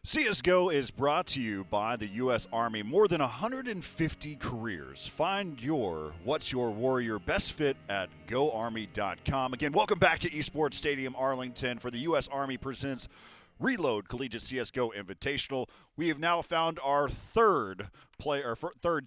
CSGO is brought to you by the U.S. Army. More than 150 careers. Find your What's Your Warrior best fit at GoArmy.com. Again, welcome back to Esports Stadium Arlington for the U.S. Army presents Reload Collegiate CSGO Invitational. We have now found our third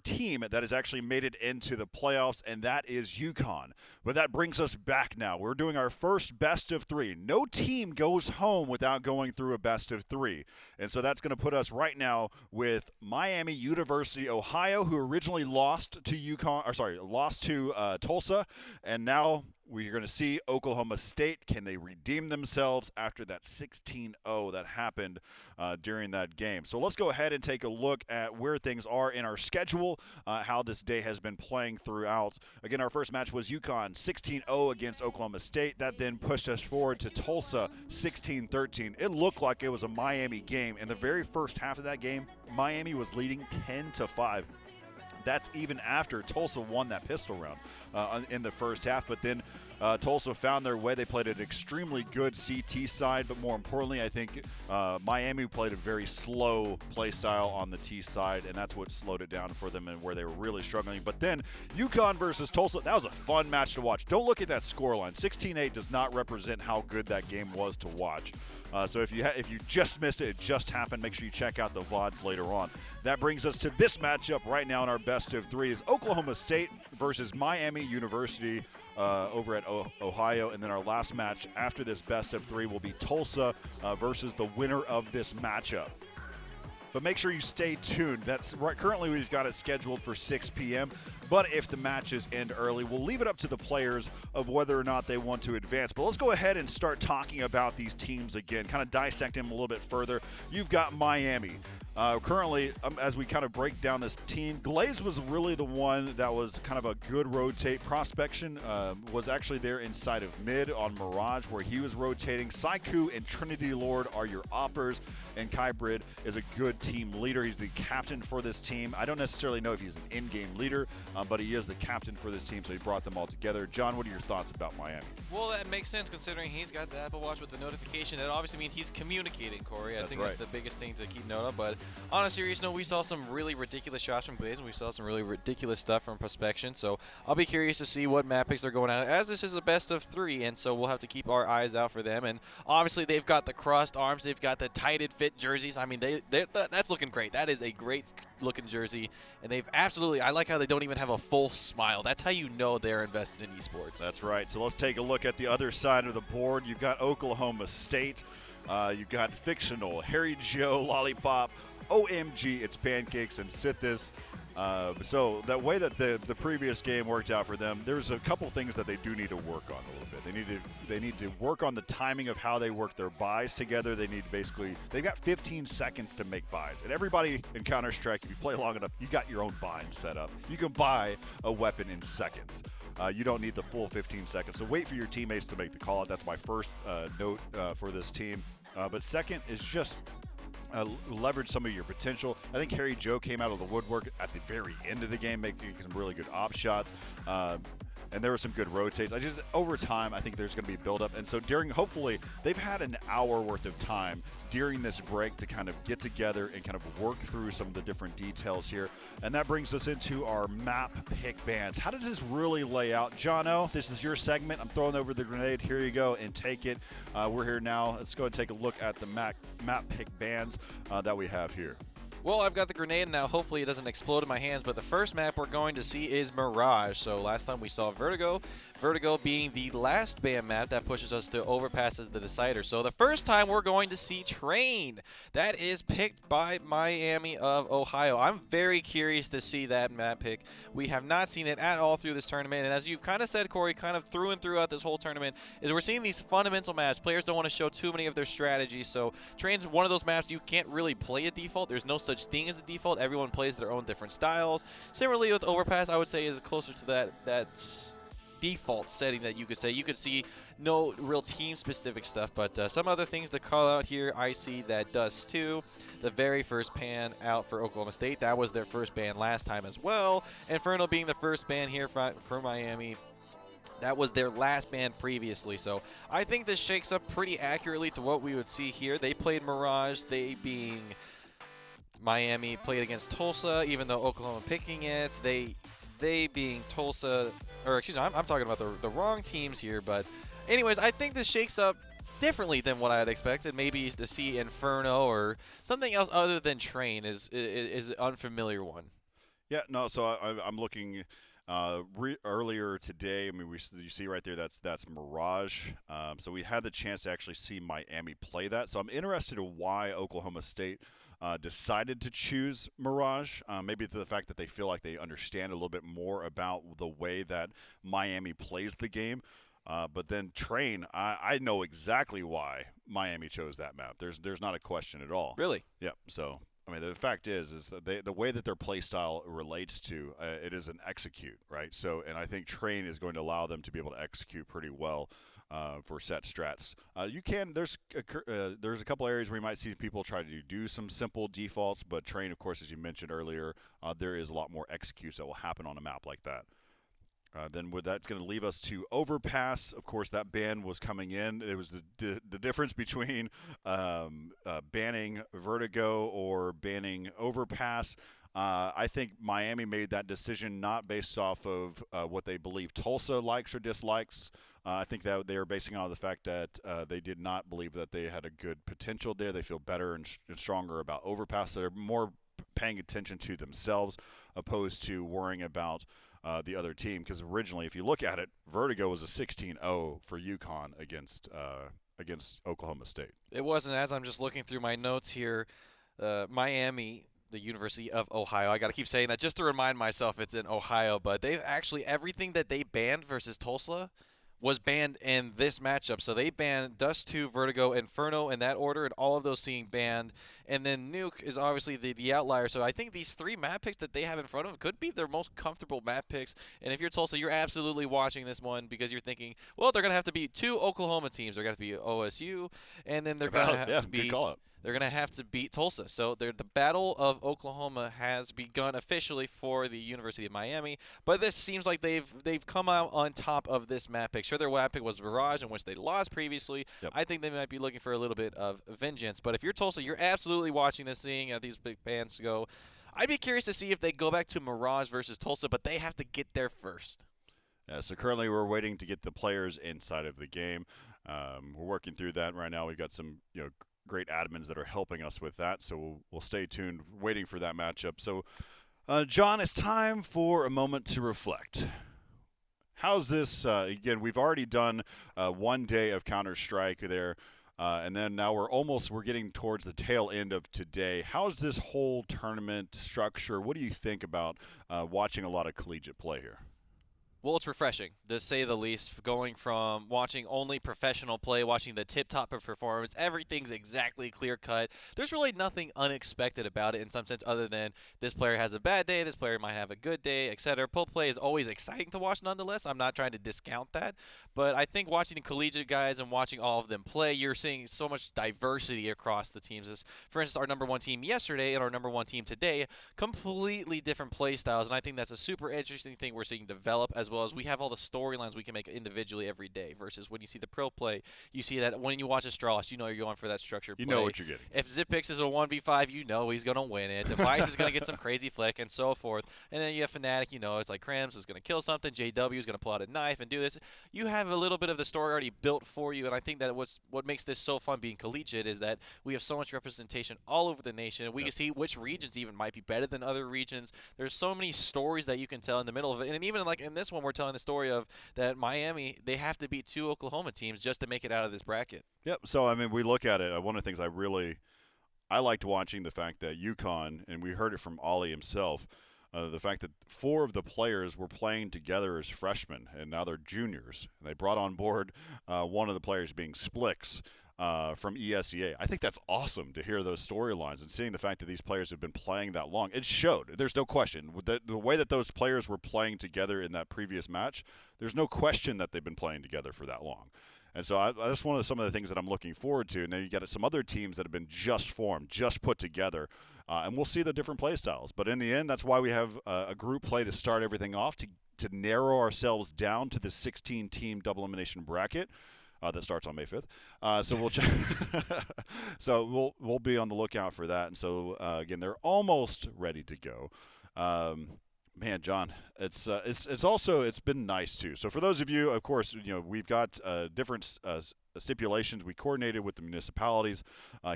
team that has actually made it into the playoffs, and that is UConn. But that brings us back now. We're doing our first best of three. No team goes home without going through a best of three. And so that's going to put us right now with Miami University, Ohio, who originally lost to Tulsa, and now we're going to see Oklahoma State. Can they redeem themselves after that 16-0 that happened during that game? So let's go ahead and take a look at where things are in our schedule, how this day has been playing throughout. Again, our first match was UConn 16-0 against Oklahoma State. That then pushed us forward to Tulsa 16-13. It looked like it was a Miami game. In the very first half of that game, Miami was leading 10-5. That's even after Tulsa won that pistol round in the first half. But then Tulsa found their way. They played an extremely good CT side, but more importantly, I think Miami played a very slow play style on the T side, and that's what slowed it down for them and where they were really struggling. But then UConn versus Tulsa, that was a fun match to watch. Don't look at that scoreline. 16-8 does not represent how good that game was to watch. So if you just missed it, it just happened, make sure you check out the VODs later on. That brings us to this matchup right now in our best of three is Oklahoma State versus Miami University over at Ohio. And then our last match after this best of three will be Tulsa versus the winner of this matchup. But make sure you stay tuned. That's right. Currently, we've got it scheduled for 6 p.m. But if the matches end early, we'll leave it up to the players of whether or not they want to advance. But let's go ahead and start talking about these teams again, kind of dissect them a little bit further. You've got Miami. Currently, as we kind of break down this team, Glaze was really the one that was kind of a good rotate. Prospection was actually there inside of mid on Mirage where he was rotating. Saiku and Trinity Lord are your oppers, and Kybrid is a good team leader. He's the captain for this team. I don't necessarily know if he's an in-game leader, but he is the captain for this team, so he brought them all together. John, what are your thoughts about Miami? Well, that makes sense considering he's got the Apple Watch with the notification. That obviously means he's communicating, Corey. I think that's the biggest thing to keep note of. But on a serious note, we saw some really ridiculous shots from Glaze, and we saw some really ridiculous stuff from Prospection. So I'll be curious to see what map picks they're going out, as this is a best of three, and so we'll have to keep our eyes out for them. And obviously, they've got the crossed arms. They've got the tighted fit jerseys. I mean, that's looking great. That is a great looking jersey, and they've absolutely, I like how they don't even have a full smile. That's how you know they're invested in esports. That's right. So let's take a look at the other side of the board. You've got Oklahoma State. You've got Fictional, Harry Joe, Lollipop, OMG, It's Pancakes, and Sithis. So that way that the previous game worked out for them, there's a couple things that they do need to work on a little bit. They need to work on the timing of how they work their buys together. They need to basically, they've got 15 seconds to make buys. And everybody in Counter-Strike, if you play long enough, you got your own buying set up. You can buy a weapon in seconds. You don't need the full 15 seconds. So wait for your teammates to make the call out. That's my first note for this team. But second is just leverage some of your potential. I think Harry Joe came out of the woodwork at the very end of the game, making some really good op shots. And there were some good rotates. Over time, I think there's going to be build-up. And so hopefully, they've had an hour worth of time during this break to kind of get together and kind of work through some of the different details here. And that brings us into our map pick bans. How does this really lay out? Jono, this is your segment. I'm throwing over the grenade. Here you go, and take it. We're here now. Let's go and take a look at the map pick bans that we have here. Well, I've got the grenade now. Hopefully it doesn't explode in my hands, but the first map we're going to see is Mirage. So last time we saw Vertigo. Vertigo being the last ban map that pushes us to Overpass as the decider. So the first time we're going to see Train. That is picked by Miami of Ohio. I'm very curious to see that map pick. We have not seen it at all through this tournament. And as you've kind of said, Corey, kind of through and throughout this whole tournament, is we're seeing these fundamental maps. Players don't want to show too many of their strategies. So Train's one of those maps you can't really play a default. There's no such thing as a default. Everyone plays their own different styles. Similarly with Overpass, I would say is closer to that default setting that you could say. You could see no real team-specific stuff, but some other things to call out here. I see that Dust 2, the very first ban out for Oklahoma State. That was their first ban last time as well. Inferno being the first ban here for Miami. That was their last ban previously, so I think this shakes up pretty accurately to what we would see here. They played Mirage, they being Miami played against Tulsa, even though Oklahoma picking it. They being Tulsa, or excuse me, I'm talking about the wrong teams here. But anyways, I think this shakes up differently than what I had expected. Maybe to see Inferno or something else other than Train is an unfamiliar one. Yeah, no. So I'm looking earlier today. I mean, you see right there. That's Mirage. So we had the chance to actually see Miami play that. So I'm interested in why Oklahoma State decided to choose Mirage. Maybe the fact that they feel like they understand a little bit more about the way that Miami plays the game. But then Train, I know exactly why Miami chose that map. There's not a question at all. Really? Yep. So I mean, the fact is that the way that their play style relates to it is an execute, right? So, and I think Train is going to allow them to be able to execute pretty well for set strats. There's a couple areas where you might see people try to do some simple defaults, but Train, of course, as you mentioned earlier, there is a lot more executes that will happen on a map like that. Then that's going to leave us to Overpass. Of course, that ban was coming in. It was the difference between banning Vertigo or banning Overpass. I think Miami made that decision not based off of what they believe Tulsa likes or dislikes. I think that they are basing it on the fact that they did not believe that they had a good potential there. They feel better and stronger about Overpass. They're more paying attention to themselves opposed to worrying about the other team, because originally, if you look at it, Vertigo was a 16-0 for UConn against Oklahoma State. It wasn't. As I'm just looking through my notes here, Miami, the University of Ohio. I got to keep saying that just to remind myself it's in Ohio, but they've actually everything that they banned versus Tulsa was banned in this matchup. So they banned Dust 2, Vertigo, Inferno in that order, and all of those seeing banned. And then Nuke is obviously the outlier. So I think these three map picks that they have in front of them could be their most comfortable map picks. And if you're Tulsa, you're absolutely watching this one because you're thinking, well, they're going to have to beat two Oklahoma teams. They're going to have to beat OSU, and then they're going to have to beat they're going to have to beat Tulsa. So the Battle of Oklahoma has begun officially for the University of Miami. But this seems like they've come out on top of this map pick. Sure, their map pick was Mirage, in which they lost previously. Yep. I think they might be looking for a little bit of vengeance. But if you're Tulsa, you're absolutely watching this, seeing these big bands go. I'd be curious to see if they go back to Mirage versus Tulsa, but they have to get there first. Yeah, so currently we're waiting to get the players inside of the game. We're working through that right now. We've got some great admins that are helping us with that, so we'll stay tuned, waiting for that matchup. So, John, it's time for a moment to reflect. How's this? Again, we've already done 1 day of Counter-Strike there, and then now we're getting towards the tail end of today. How's this whole tournament structure? What do you think about watching a lot of collegiate play here? Well, it's refreshing, to say the least, going from watching only professional play, watching the tip-top of performance. Everything's exactly clear-cut. There's really nothing unexpected about it in some sense other than this player has a bad day, this player might have a good day, etc. Pro play is always exciting to watch nonetheless. I'm not trying to discount that. But I think watching the collegiate guys and watching all of them play, you're seeing so much diversity across the teams. For instance, our number one team yesterday and our number one team today, completely different play styles. And I think that's a super interesting thing we're seeing develop, as well as we have all the storylines we can make individually every day versus when you see the pro play, you see that when you watch Astralis, you know you're going for that structured play. You know what you're getting. If Zipix is a 1v5, you know he's going to win it. Device is going to get some crazy flick and so forth. And then you have Fnatic, you know, it's like Krams is going to kill something, JW is going to pull out a knife and do this. You have a little bit of the story already built for you, and I think that what makes this so fun being collegiate is that we have so much representation all over the nation. We can see which regions even might be better than other regions. There's so many stories that you can tell in the middle of it. And even like in this one, we're telling the story of that Miami, they have to beat two Oklahoma teams just to make it out of this bracket. Yep. So, I mean, we look at it. One of the things I liked watching the fact that UConn, and we heard it from Ollie himself, the fact that 4 of the players were playing together as freshmen, and now they're juniors. And they brought on board one of the players being Splix from ESEA. I think that's awesome to hear those storylines and seeing the fact that these players have been playing that long. It showed. There's no question. The way that those players were playing together in that previous match, there's no question that they've been playing together for that long. And so that's some of the things that I'm looking forward to. And then you got some other teams that have been just formed, just put together. And we'll see the different play styles. But in the end, that's why we have a group play to start everything off, to narrow ourselves down to the 16-team double elimination bracket. That starts on May 5th. So we'll check. So we'll be on the lookout for that. And so again, they're almost ready to go. Man, John, it's been nice too. So for those of you, of course, we've got different stipulations. We coordinated with the municipalities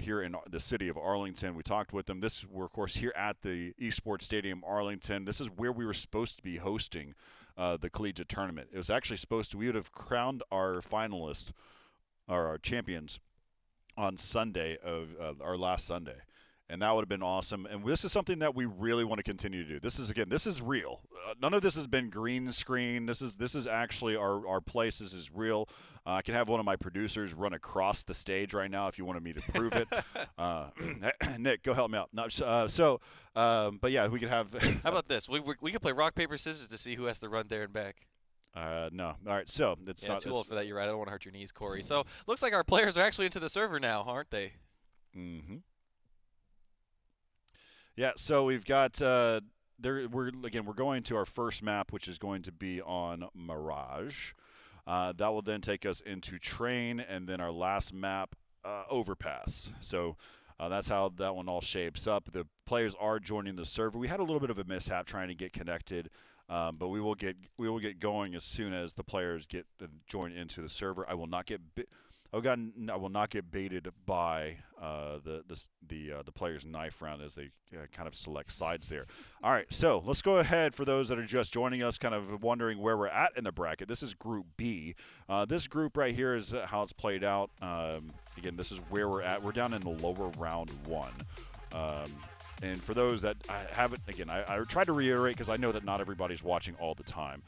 here in the city of Arlington. We talked with them. We're of course here at the Esports Stadium Arlington. This is where we were supposed to be hosting the Collegiate tournament. It was actually we would have crowned our finalists, or our champions, on Sunday of our last Sunday. And that would have been awesome. And this is something that we really want to continue to do. This is real. None of this has been green screen. This is actually our place. This is real. I can have one of my producers run across the stage right now if you wanted me to prove it. Nick, go help me out. No, but yeah, we could have. How about this? We could play rock paper scissors to see who has to run there and back. No. All right. So it's not too old for that. You're right. I don't want to hurt your knees, Corey. So looks like our players are actually into the server now, aren't they? Mm-hmm. Yeah, so we've got we're going to our first map, which is going to be on Mirage. That will then take us into Train, and then our last map, Overpass. So that's how that one all shapes up. The players are joining the server. We had a little bit of a mishap trying to get connected, but we will get going as soon as the players get join into the server. I will not get baited by the player's knife round as they kind of select sides there. All right, so let's go ahead for those that are just joining us, kind of wondering where we're at in the bracket. This is Group B. This group right here is how it's played out. Again, this is where we're at. We're down in the lower round one. And for those that I haven't, again, I tried to reiterate because I know that not everybody's watching all the time.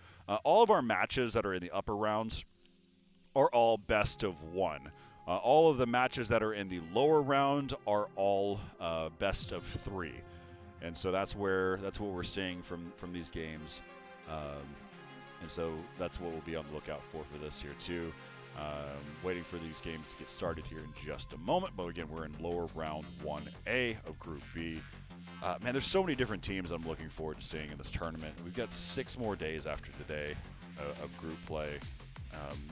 All of our matches that are in the upper rounds are all best of one. All of the matches that are in the lower round are all best of three, and so that's what we're seeing from these games, and so that's what we'll be on the lookout for this here too. Waiting for these games to get started here in just a moment, but again, we're in lower round 1A of Group B. Man, there's so many different teams I'm looking forward to seeing in this tournament. We've got 6 more days after today of group play.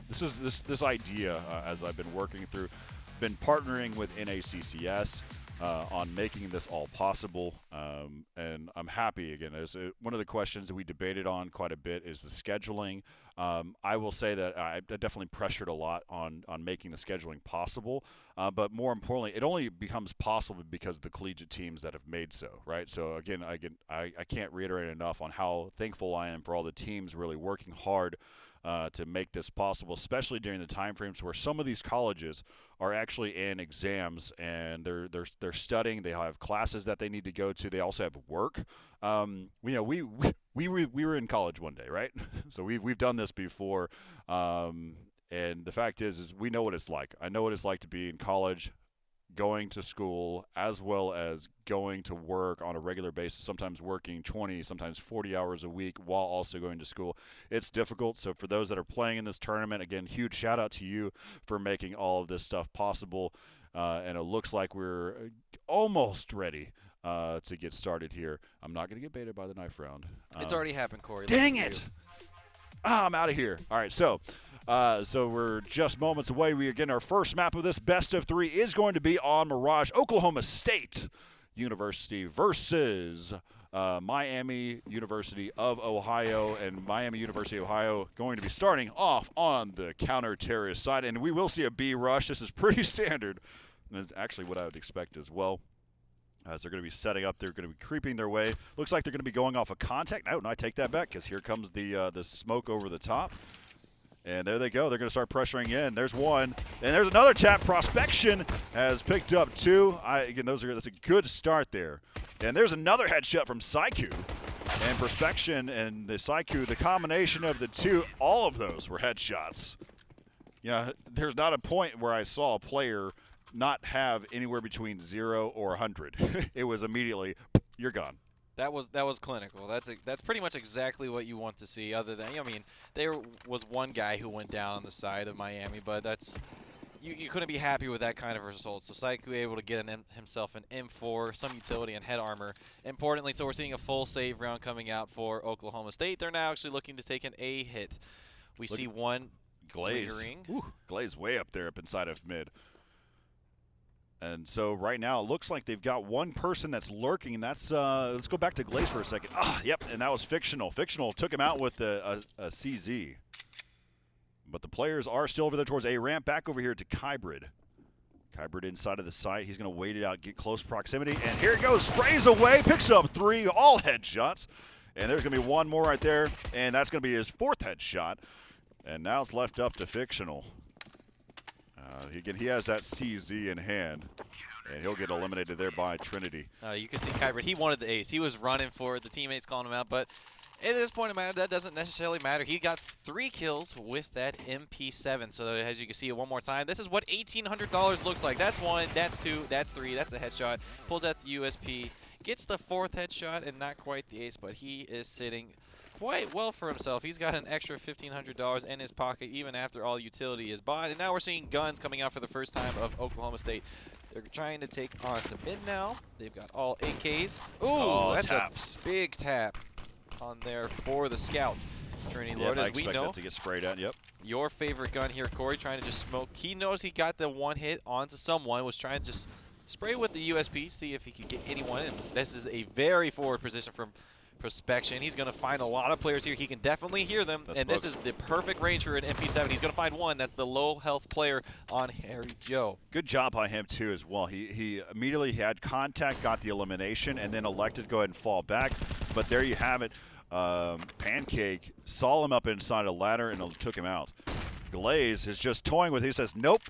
This idea, as I've been working through, been partnering with NACCS on making this all possible, and I'm happy. Again, one of the questions that we debated on quite a bit is the scheduling. I will say that I definitely pressured a lot on making the scheduling possible, but more importantly, it only becomes possible because of the collegiate teams that have made so, right? So again, I can't reiterate enough on how thankful I am for all the teams really working hard to make this possible, especially during the time frames where some of these colleges are actually in exams and they're studying. They have classes that they need to go to. They also have work. We were in college one day, right? So we've done this before, and the fact is we know what it's like. I know what it's like to be in college, going to school, as well as going to work on a regular basis, sometimes working 20, sometimes 40 hours a week while also going to school. It's difficult. So for those that are playing in this tournament, again, huge shout out to you for making all of this stuff possible. And it looks like we're almost ready to get started here. I'm not going to get baited by the knife round. It's already happened, Corey. Dang it! I'm out of here. All right, so we're just moments away. We again, our first map of this best of 3 is going to be on Mirage. Oklahoma State University versus Miami University of Ohio, and Miami University of Ohio going to be starting off on the counter-terrorist side, and we will see a B rush. This is pretty standard. That's actually what I would expect as well. As they're going to be setting up, they're going to be creeping their way. Looks like they're going to be going off a contact. No, I take that back because here comes the smoke over the top. And there they go. They're going to start pressuring in. There's one. And there's another tap. Prospection has picked up 2. That's a good start there. And there's another headshot from Saiku. And Prospection and the Saiku, the combination of the two, all of those were headshots. There's not a point where I saw a player not have anywhere between 0 or 100. It was immediately, you're gone. That was clinical. That's pretty much exactly what you want to see. Other than, there was one guy who went down on the side of Miami, but that's you couldn't be happy with that kind of result. So Saiku able to get himself an M4, some utility, and head armor. Importantly, so we're seeing a full save round coming out for Oklahoma State. They're now actually looking to take an A hit. We see one Glaze. Glaze way up there, up inside of mid. And so right now it looks like they've got one person that's lurking, and that's let's go back to Glaze for a second. Yep, and that was Fictional. Fictional took him out with a CZ. But the players are still over there towards A ramp. Back over here to Kybrid. Kybrid inside of the site. He's going to wait it out, get close proximity. And here it goes. Sprays away. Picks up 3. All headshots. And there's going to be one more right there. And that's going to be his 4th headshot. And now it's left up to Fictional. Again, he has that CZ in hand. And he'll get eliminated there by Trinity. You can see Kybrid. He wanted the ace. He was running for it. The teammates calling him out. But at this point in matter, that doesn't necessarily matter. He got 3 kills with that MP7. So as you can see it one more time, this is what $1,800 looks like. That's 1, that's 2, that's 3, that's a headshot. Pulls out the USP, gets the 4th headshot, and not quite the ace, but he is sitting quite well for himself. He's got an extra $1,500 in his pocket even after all utility is bought. And now we're seeing guns coming out for the first time of Oklahoma State. They're trying to take on to mid now. They've got all AKs. Ooh, that's taps. A big tap on there for the scouts. Trinity Lord, as we know, that to get sprayed at. Yep. Your favorite gun here, Corey, trying to just smoke. He knows he got the 1 hit onto someone, was trying to just spray with the USP, see if he could get anyone in. This is a very forward position from Prospection. He's going to find a lot of players here. He can definitely hear them, and this is the perfect range for an MP7. He's going to find one. That's the low health player on Harry Joe. Good job by him, too, as well. He immediately had contact, got the elimination, and then elected to go ahead and fall back. But there you have it. Pancake saw him up inside a ladder and took him out. Glaze is just toying with it. He says, nope,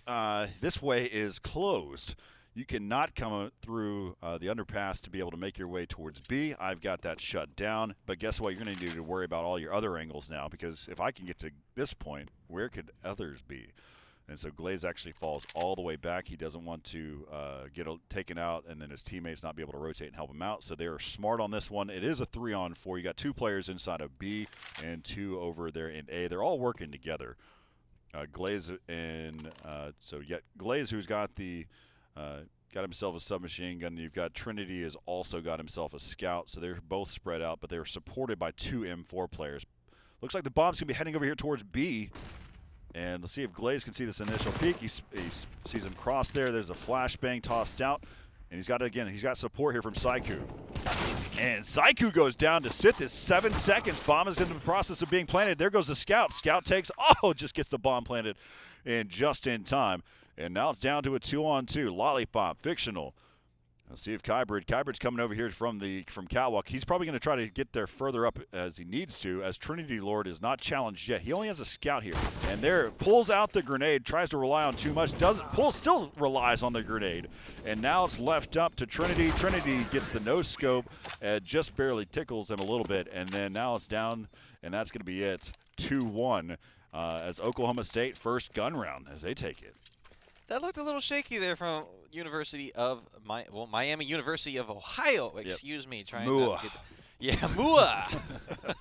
this way is closed. You cannot come through the underpass to be able to make your way towards B. I've got that shut down. But guess what? You're going to need to worry about all your other angles now, because if I can get to this point, where could others be? And so Glaze actually falls all the way back. He doesn't want to get taken out and then his teammates not be able to rotate and help him out. So they are smart on this one. It is a 3-on-4. You got 2 players inside of B and 2 over there in A. They're all working together. Glaze and so yet Glaze, who's got the got himself a submachine gun. You've got Trinity has also got himself a scout. So they're both spread out, but they're supported by 2 M4 players. Looks like the bomb's going to be heading over here towards B. And let's see if Glaze can see this initial peek. He sees him cross there. There's a flashbang tossed out. And he's got support here from Saiku. And Saiku goes down to sit this 7 seconds. Bomb is in the process of being planted. There goes the scout. Scout takes, just gets the bomb planted and just in time. And now it's down to a 2-on-2. Lollipop, Fictional. Let's see if Kybrid's coming over here from Catwalk. He's probably going to try to get there further up as he needs to, as Trinity Lord is not challenged yet. He only has a scout here. And there, pulls out the grenade, tries to rely on too much, still relies on the grenade. And now it's left up to Trinity. Trinity gets the no-scope, just barely tickles him a little bit. And then now it's down, and that's going to be it. 2-1 as Oklahoma State first gun round as they take it. That looked a little shaky there from Miami University of Ohio. Excuse me, trying not to get MUA.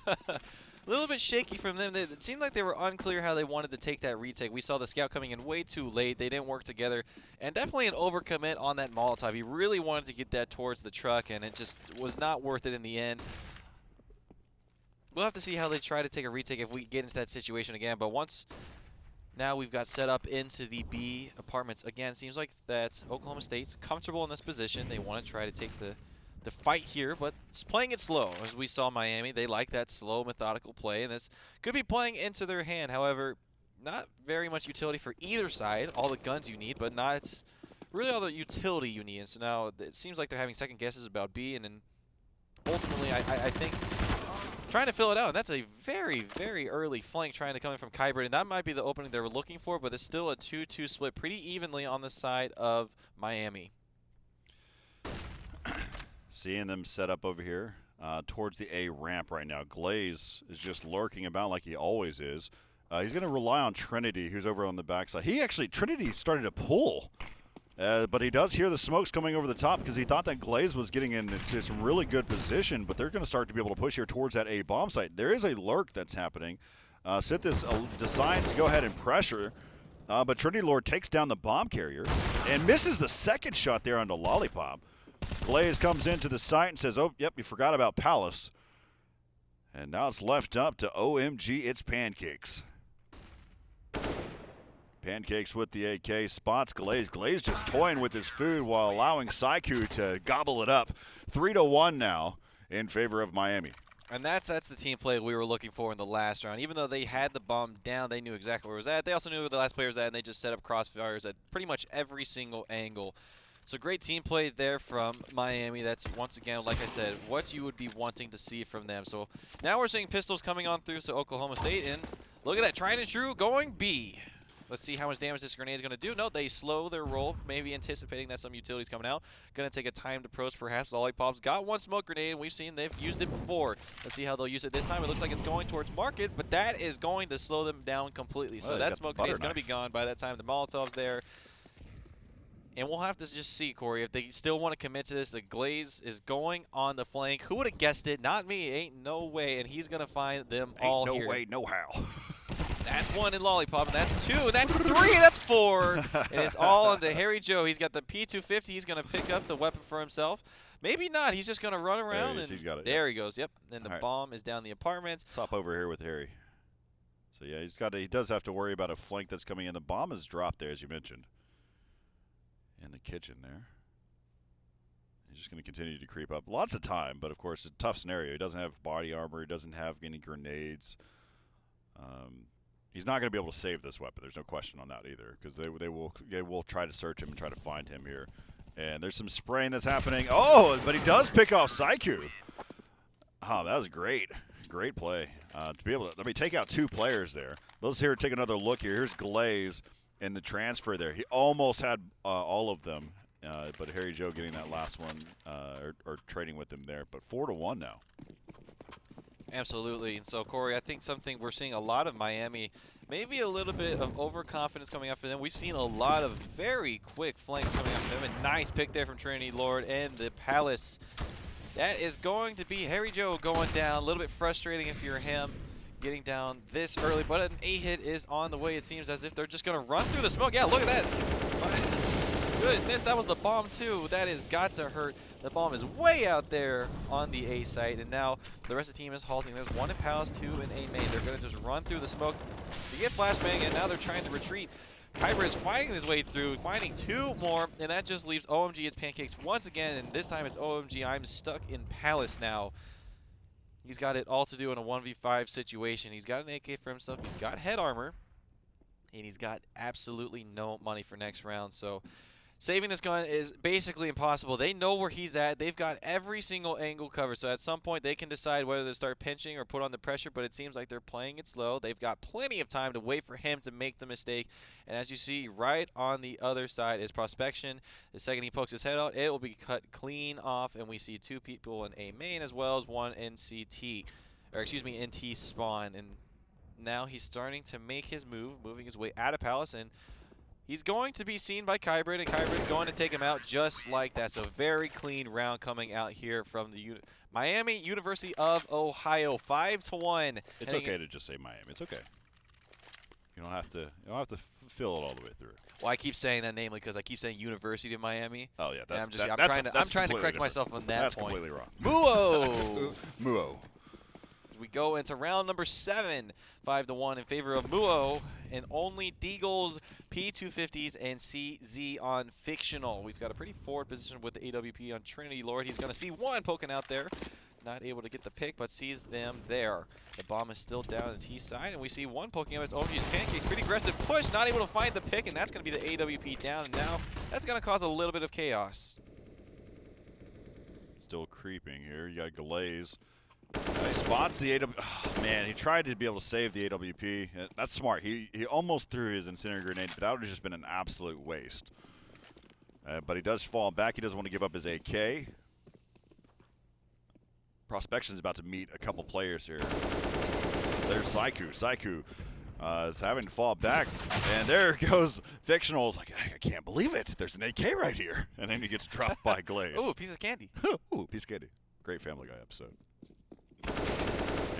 A little bit shaky from them. It seemed like they were unclear how they wanted to take that retake. We saw the scout coming in way too late. They didn't work together, and definitely an overcommit on that Molotov. He really wanted to get that towards the truck, and it just was not worth it in the end. We'll have to see how they try to take a retake if we get into that situation again. But now we've got set up into the B apartments. Again, seems like that Oklahoma State's comfortable in this position. They want to try to take the fight here, but it's playing it slow. As we saw Miami, they like that slow, methodical play, and this could be playing into their hand. However, not very much utility for either side. All the guns you need, but not really all the utility you need. And so now it seems like they're having second guesses about B, and then ultimately I think trying to fill it out, and that's a very, very early flank trying to come in from Kybrid, and that might be the opening they were looking for, but it's still a 2-2 split pretty evenly on the side of Miami. Seeing them set up over here towards the A ramp right now. Glaze is just lurking about like he always is. He's going to rely on Trinity, who's over on the backside. Trinity started to pull. But he does hear the smokes coming over the top because he thought that Glaze was getting into some really good position, but they're going to start to be able to push here towards that A bomb site. There is a lurk that's happening. Decides to go ahead and pressure, But Trinity Lord takes down the bomb carrier and misses the second shot there on the Lollipop. Glaze comes into the site and says, oh, yep, you forgot about Palace. And now it's left up to OMG, it's Pancakes. Pancakes with the AK, spots Glaze. Glaze just toying with his food while allowing Saiku to gobble it up. 3-1 now in favor of Miami. And that's the team play we were looking for in the last round. Even though they had the bomb down, they knew exactly where it was at. They also knew where the last player was at, and they just set up crossfires at pretty much every single angle. So great team play there from Miami. That's, once again, like I said, what you would be wanting to see from them. So now we're seeing pistols coming on through, so Oklahoma State, and look at that, tried and true, going B. Let's see how much damage this grenade is going to do. No, they slow their roll, maybe anticipating that some utility's coming out. Going to take a timed approach, perhaps. Lollipops got one smoke grenade, and we've seen they've used it before. Let's see how they'll use it this time. It looks like it's going towards Market, but that is going to slow them down completely. So that smoke grenade is going to be gone by that time. The Molotov's there. And we'll have to just see, Corey, if they still want to commit to this. The Glaze is going on the flank. Who would have guessed it? Not me. Ain't no way. And he's going to find them all here. Ain't no way, no how. That's one in Lollipop, and that's two, and that's three, that's four. And it's all onto Harry Joe. He's got the P250. He's going to pick up the weapon for himself. Maybe not. He's just going to run around. He's got it. There he goes. Yep. And the bomb is down the apartments. Let's hop over here with Harry. So, yeah, he does have to worry about a flank that's coming in. The bomb is dropped there, as you mentioned, in the kitchen there. He's just going to continue to creep up. Lots of time, but, of course, it's a tough scenario. He doesn't have body armor. He doesn't have any grenades. He's not going to be able to save this weapon. There's no question on that either, because they will try to search him and try to find him here. And there's some spraying that's happening. Oh, but he does pick off Saiku. Oh, that was great. Great play. To be able to, let me take out two players there. Let's take another look here. Here's Glaze and the transfer there. He almost had all of them, but Harry Joe getting that last one or trading with him there. But 4-1 now. Absolutely. And so, Corey, I think something we're seeing a lot of Miami, maybe a little bit of overconfidence coming out for them. We've seen a lot of very quick flanks coming out for them. A nice pick there from Trinity Lord and the Palace. That is going to be Harry Joe going down. A little bit frustrating if you're him getting down this early, but an A hit is on the way. It seems as if they're just going to run through the smoke. Yeah, look at that. Goodness, that was the bomb too. That has got to hurt. The bomb is way out there on the A site, and now the rest of the team is halting. There's one in Palace, two in A main. They're going to just run through the smoke to get flashbang, and now they're trying to retreat. Kyber is fighting his way through, finding two more, and that just leaves OMG as Pancakes once again, and this time it's OMG. I'm stuck in Palace now. He's got it all to do in a 1v5 situation. He's got an AK for himself. He's got head armor, and he's got absolutely no money for next round. So saving this gun is basically impossible. They know where he's at. They've got every single angle covered. So at some point, they can decide whether to start pinching or put on the pressure, but it seems like they're playing it slow. They've got plenty of time to wait for him to make the mistake. And as you see, right on the other side is Prospection. The second he pokes his head out, it will be cut clean off, and we see two people in A main as well as one in CT, or excuse me, in T spawn. And now he's starting to make his move, moving his way out of Palace, and he's going to be seen by Kybrid, and Kybrid's going to take him out just like that. So very clean round coming out here from the Miami University of Ohio, 5-1. It's okay to just say Miami. It's okay. You don't have to fill it all the way through. Well, I keep saying that namely because I keep saying University of Miami. Oh yeah, I'm trying to correct myself on that That's point. Completely wrong. Muo. Muo. We go into round number 7, 5-1 in favor of Muo, and only Deagles, P250s, and CZ on Fictional. We've got a pretty forward position with the AWP on Trinity Lord. He's going to see one poking out there. Not able to get the pick, but sees them there. The bomb is still down the T side, and we see one poking out. It's OMG's Pancakes. Pretty aggressive push, not able to find the pick, and that's going to be the AWP down. And now that's going to cause a little bit of chaos. Still creeping here. You got Glaze. He spots the AWP. Oh, man, he tried to be able to save the AWP. That's smart. He almost threw his incendiary grenade, but that would have just been an absolute waste. But he does fall back. He doesn't want to give up his AK. Prospection is about to meet a couple players here. There's Saiku. Saiku is having to fall back. And there goes Fictional. Is like, I can't believe it. There's an AK right here. And then he gets dropped by Glaze. Ooh, a piece of candy. Ooh, piece of candy. Great Family Guy episode.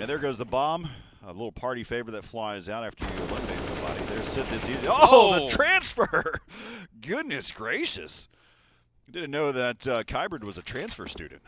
And there goes the bomb. A little party favor that flies out after you eliminate somebody. everybody. There's Sith. Oh, the transfer! Goodness gracious. Didn't know that Kybrid was a transfer student.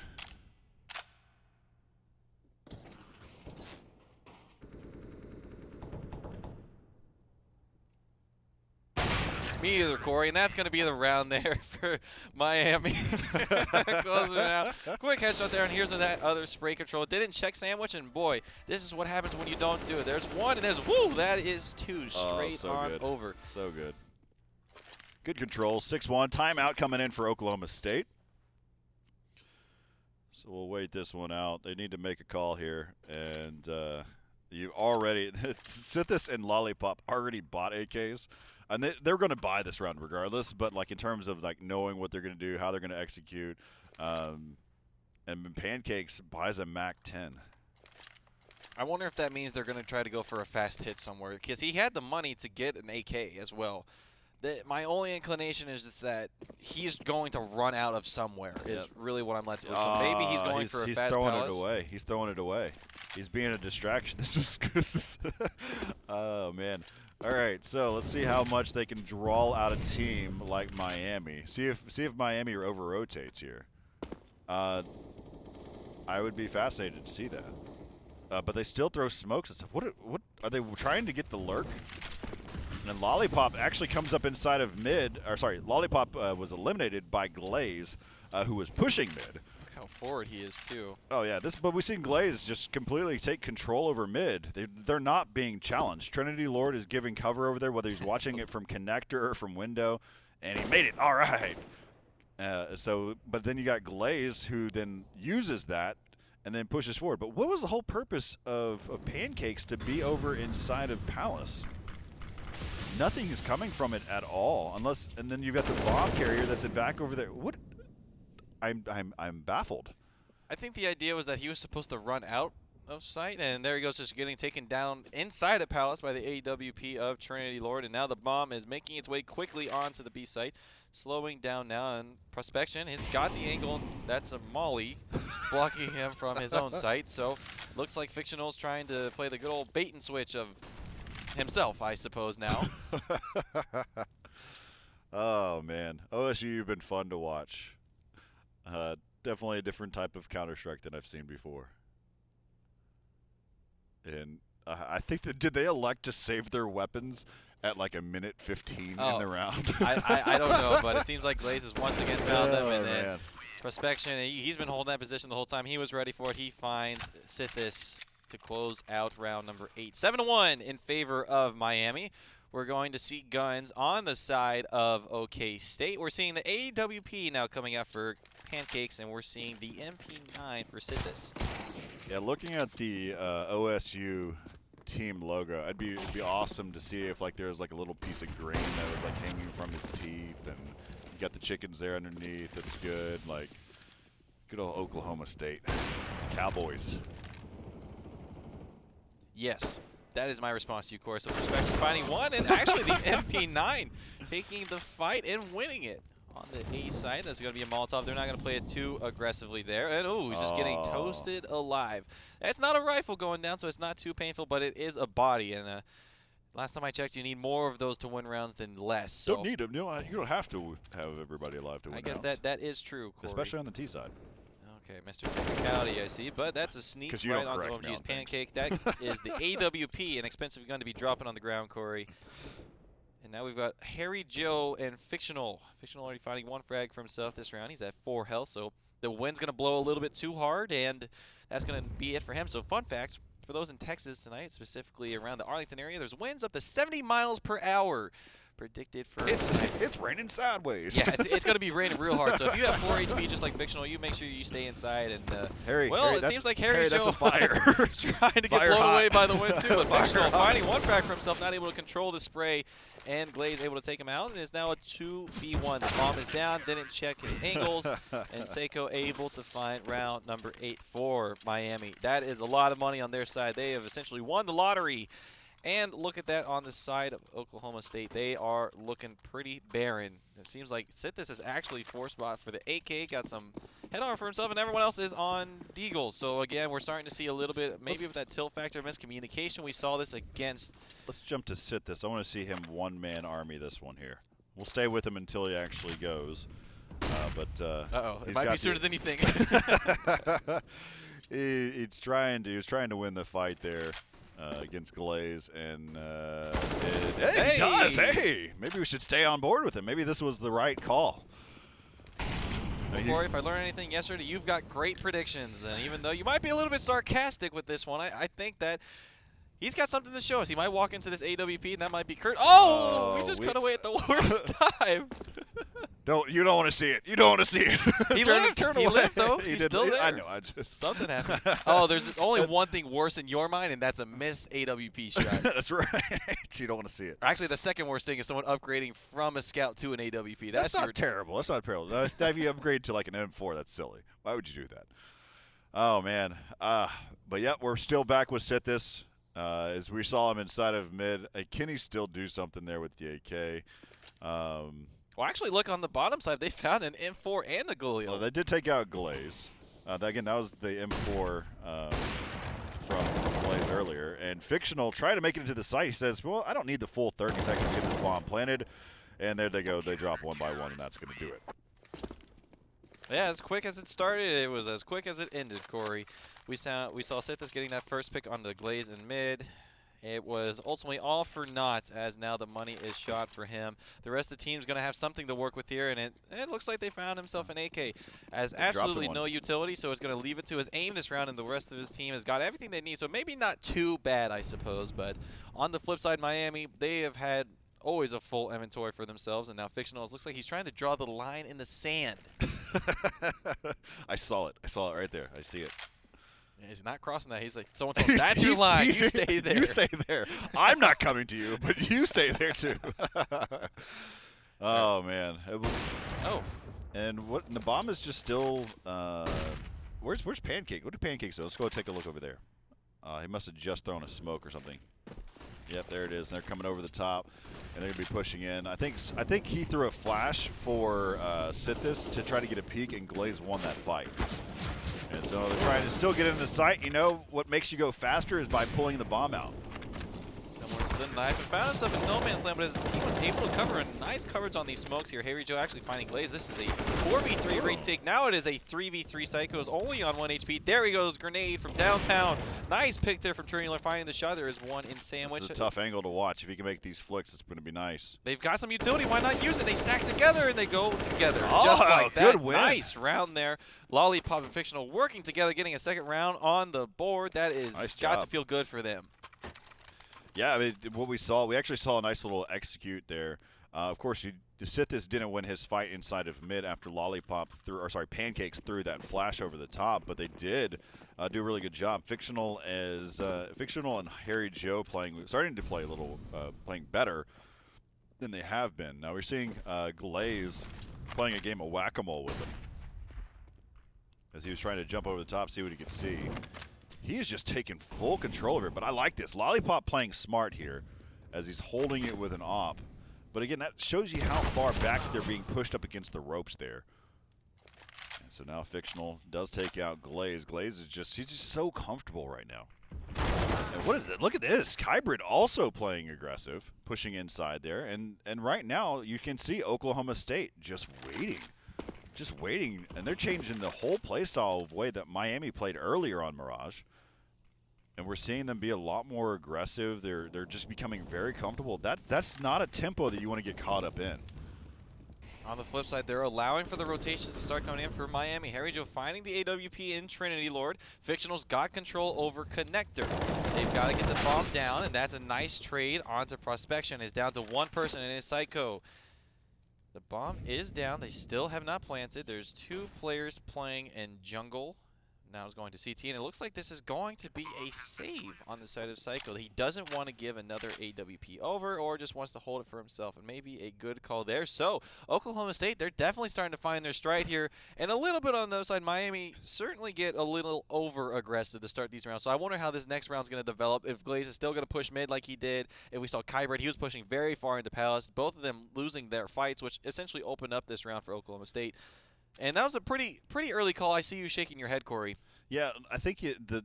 Me either, Corey, and that's going to be the round there for Miami. Closing it out. Quick headshot there, and here's that other spray control. Didn't check sandwich, and boy, this is what happens when you don't do it. There's one, and there's, woo, that is two straight on good. over. So good. Good control, 6-1. Timeout coming in for Oklahoma State. So we'll wait this one out. They need to make a call here, and you already, Sithis and Lollipop already bought AKs. And they're going to buy this round regardless, but like in terms of like knowing what they're going to do, how they're going to execute, and Pancakes buys a MAC-10. I wonder if that means they're going to try to go for a fast hit somewhere, because he had the money to get an AK as well. My only inclination is just that he's going to run out of somewhere is really what I'm led to believe. So maybe he's going for a fast palace. He's throwing it away. He's being a distraction. This is oh, man. All right, so let's see how much they can draw out a team like Miami. See if Miami over-rotates here. I would be fascinated to see that. But they still throw smokes and stuff. What are they trying to get the lurk? And then Lollipop actually comes up inside of mid. Or sorry, Lollipop was eliminated by Glaze, who was pushing mid. Look how forward he is too. Oh yeah, but we've seen Glaze just completely take control over mid. They're not being challenged. Trinity Lord is giving cover over there, whether he's watching it from connector or from window, and he made it. All right. But then you got Glaze, who then uses that and then pushes forward. But what was the whole purpose of Pancakes to be over inside of Palace? Nothing is coming from it at all, and then you've got the bomb carrier that's back over there. What? I'm baffled. I think the idea was that he was supposed to run out of sight, and there he goes, just getting taken down inside of Palace by the AWP of Trinity Lord, and now the bomb is making its way quickly onto the B site, slowing down now, and Prospection has got the angle. That's a molly blocking him from his own site, so looks like Fictional's trying to play the good old bait and switch of himself, I suppose, now. Oh, man. OSU, you've been fun to watch. Definitely a different type of Counter-Strike than I've seen before. And I think did they elect to save their weapons at like a minute 15 in the round? I don't know, but it seems like Glaze has once again found them, and then Prospection, he's been holding that position the whole time. He was ready for it. He finds Sithis to close out round number 8. 7-1 in favor of Miami. We're going to see guns on the side of OK State. We're seeing the AWP now coming out for Pancakes, and we're seeing the MP9 for Sithis. Yeah, looking at the OSU team logo, it'd be awesome to see if like there's like a little piece of grain that was like hanging from his teeth, and you got the chickens there underneath. That's good. Like good old Oklahoma State Cowboys. Yes, that is my response to you, Corey. So Prospection finding one, and actually the MP9 taking the fight and winning it. On the A side, that's going to be a Molotov. They're not going to play it too aggressively there. And, oh, he's just getting toasted alive. That's not a rifle going down, so it's not too painful, but it is a body. And last time I checked, you need more of those to win rounds than less. So don't need them. You don't have to have everybody alive to win I guess rounds. that is true, Corey. Especially on the T side. Okay, Mr. Technicality, I see. But that's a sneak right onto OMG's Pancake. That is the AWP, an expensive gun to be dropping on the ground, Corey. And now we've got Harry Joe and Fictional. Fictional already finding one frag for himself this round. He's at 4 health, so the wind's going to blow a little bit too hard, and that's going to be it for him. So fun fact, for those in Texas tonight, specifically around the Arlington area, there's winds up to 70 miles per hour predicted for tonight. It's raining sideways. Yeah, it's going to be raining real hard. So if you have 4 HP just like Fictional, you make sure you stay inside. And Harry, it seems like Harry that's Joe a fire. is trying to get blown away by the wind too. But Fictional finding one frag for himself, not able to control the spray. And Glaze able to take him out, and is now a 2v1. The bomb is down, didn't check his angles, and Seiko able to find round number 8 for Miami. That is a lot of money on their side. They have essentially won the lottery. And look at that on the side of Oklahoma State. They are looking pretty barren. It seems like Sithis is actually 4 spot for the AK. Got some head on for himself, and everyone else is on Deagle. So again, we're starting to see a little bit, maybe of that tilt factor miscommunication. We saw this against. Let's jump to sit this. I want to see him one-man army this one here. We'll stay with him until he actually goes. Uh-oh, it might be sooner than you think. He was trying to win the fight there against Glaze, and hey, he does. Hey, maybe we should stay on board with him. Maybe this was the right call. Well, Corey, if I learned anything yesterday, you've got great predictions, and even though you might be a little bit sarcastic with this one, I think that he's got something to show us. He might walk into this AWP, and that might be Kurt. Oh, we just cut away at the worst time. You don't want to see it. You don't want to see it. He lived. He lived, though. He's still there. I know. Something happened. Oh, there's only one thing worse in your mind, and that's a missed AWP shot. That's right. You don't want to see it. Actually, the second worst thing is someone upgrading from a scout to an AWP. That's not terrible. That's not terrible. If you upgrade to like an M4, that's silly. Why would you do that? Oh, man. But, yeah, we're still back with Sit This. As we saw him inside of mid. Can he still do something there with the AK? Well, actually, look on the bottom side. They found an M4 and a Galil. Well, they did take out Glaze. Again, that was the M4 from Glaze earlier. And Fictional tried to make it into the site. He says, well, I don't need the full 30 seconds to get this bomb planted. And there they go. They drop one by one, and that's going to do it. Yeah, as quick as it started, it was as quick as it ended, Corey. We saw Sithis getting that first pick on the Glaze in mid. It was ultimately all for naught, as now the money is shot for him. The rest of the team's going to have something to work with here, and it looks like they found himself an AK. Has absolutely no utility, so it's going to leave it to his aim this round, and the rest of his team has got everything they need. So maybe not too bad, I suppose, but on the flip side, Miami, they have had always a full inventory for themselves, and now Fictional looks like he's trying to draw the line in the sand. I saw it. I saw it right there. I see it. Yeah, he's not crossing that. He's like, someone told him, that's your line. You stay there. You stay there. I'm not coming to you, but you stay there too. Oh, man. It was. Oh. And the bomb is just still. Where's Pancake? What do Pancakes do? Let's go take a look over there. He must have just thrown a smoke or something. Yep, there it is. And they're coming over the top, and they're gonna be pushing in. I think he threw a flash for Sithis to try to get a peek, and Glaze won that fight. And so they're trying to still get into the site. You know what makes you go faster is by pulling the bomb out. Similar to the knife, and found himself in no man's land, but his team was able to cover a nice coverage on these smokes here. Harry Joe actually finding Glaze. This is a 4v3 retake. Now it is a 3v3. Psycho is only on 1 HP. There he goes, grenade from downtown. Nice pick there from Triangular, finding the shot. There is one in Sandwich. It's a tough angle to watch. If you can make these flicks, it's going to be nice. They've got some utility. Why not use it? They stack together and they go together. Oh, just like that. Good win. Nice round there. Lollipop and Fictional working together, getting a second round on the board. That is got to feel good for them. Yeah, I mean, what we actually saw a nice little execute there. Of course, Sithis didn't win his fight inside of mid after Pancakes threw that flash over the top, but they did do a really good job. Fictional and Harry Joe starting to play playing better than they have been. Now we're seeing Glaze playing a game of whack-a-mole with him as he was trying to jump over the top, see what he could see. He is just taking full control of it, but I like this. Lollipop playing smart here as he's holding it with an op. But again, that shows you how far back they're being pushed up against the ropes there. And so now Fictional does take out Glaze. Glaze he's just so comfortable right now. And what is it? Look at this. Hybrid also playing aggressive, pushing inside there. And right now you can see Oklahoma State just waiting. Just waiting, and they're changing the whole playstyle of way that Miami played earlier on Mirage. And we're seeing them be a lot more aggressive. They're just becoming very comfortable. That's not a tempo that you want to get caught up in. On the flip side, they're allowing for the rotations to start coming in for Miami. Harry Joe finding the AWP in Trinity Lord. Fictional's got control over Connector. They've got to get the bomb down, and that's a nice trade onto Prospection. Is down to one person, and it's Psycho. The bomb is down. They still have not planted. There's 2 players playing in jungle. Now it's going to CT, and it looks like this is going to be a save on the side of Psycho. He doesn't want to give another AWP over or just wants to hold it for himself, and maybe a good call there. So Oklahoma State, they're definitely starting to find their stride here, and a little bit on the other side, Miami certainly get a little over-aggressive to start these rounds. So I wonder how this next round's going to develop, if Glaze is still going to push mid like he did. If we saw Kybert, he was pushing very far into Palace, both of them losing their fights, which essentially opened up this round for Oklahoma State. And that was a pretty early call. I see you shaking your head, Corey. Yeah, I think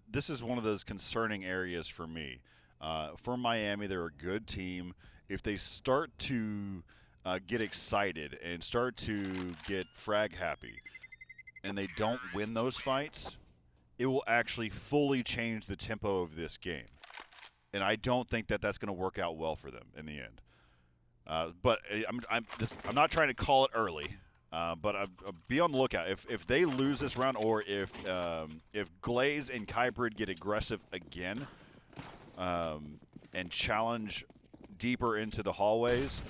this is one of those concerning areas for me. For Miami, they're a good team. If they start to get excited and start to get frag happy, and they don't win those fights, it will actually fully change the tempo of this game. And I don't think that that's going to work out well for them in the end. But I'm not trying to call it early. But I'll be on the lookout. If they lose this round, or if Glaze and Kybrid get aggressive again and challenge deeper into the hallways,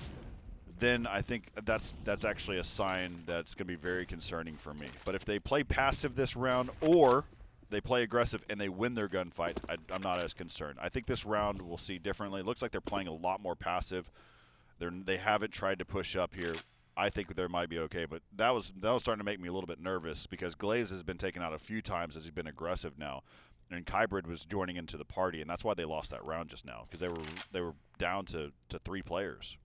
then I think that's actually a sign that's going to be very concerning for me. But if they play passive this round, or they play aggressive and they win their gunfights, I'm not as concerned. I think this round we'll see differently. It looks like they're playing a lot more passive. They haven't tried to push up here. I think there might be okay, but that was starting to make me a little bit nervous because Glaze has been taken out a few times as he's been aggressive now, and Kybrid was joining into the party, and that's why they lost that round just now, because they were down to 3 players.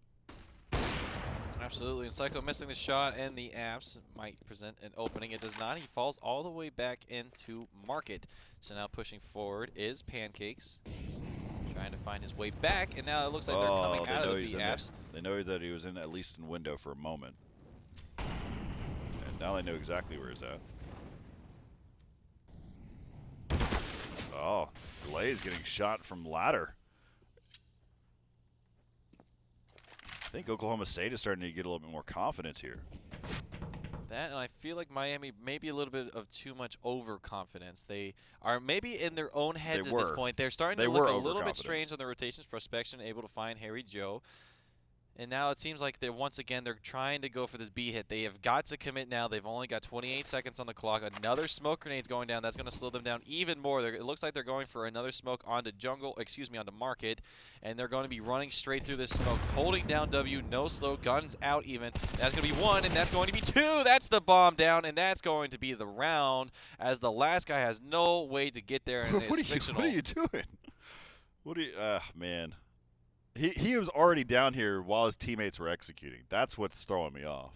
Absolutely, and Psycho missing the shot, and the apps might present an opening. It does not. He falls all the way back into Market. So now pushing forward is Pancakes, trying to find his way back, and now it looks like they're coming out of the apps. They know that he was at least in window for a moment. And now they know exactly where he's at. Oh, Glaze getting shot from ladder. I think Oklahoma State is starting to get a little bit more confidence here. That, and I feel like Miami maybe a little bit of too much overconfidence. They are maybe in their own heads at this point. They're starting to look a little bit strange on the rotations prospection, able to find Harry Joe. And now it seems like once again they're trying to go for this B hit. They have got to commit now. They've only got 28 seconds on the clock. Another smoke grenade's going down. That's going to slow them down even more. It looks like they're going for another smoke onto onto Market, and they're going to be running straight through this smoke, holding down W, no slow, guns out even. That's going to be 1, and that's going to be 2. That's the bomb down, and that's going to be the round, as the last guy has no way to get there. And What are you doing? Man. He was already down here while his teammates were executing. That's what's throwing me off.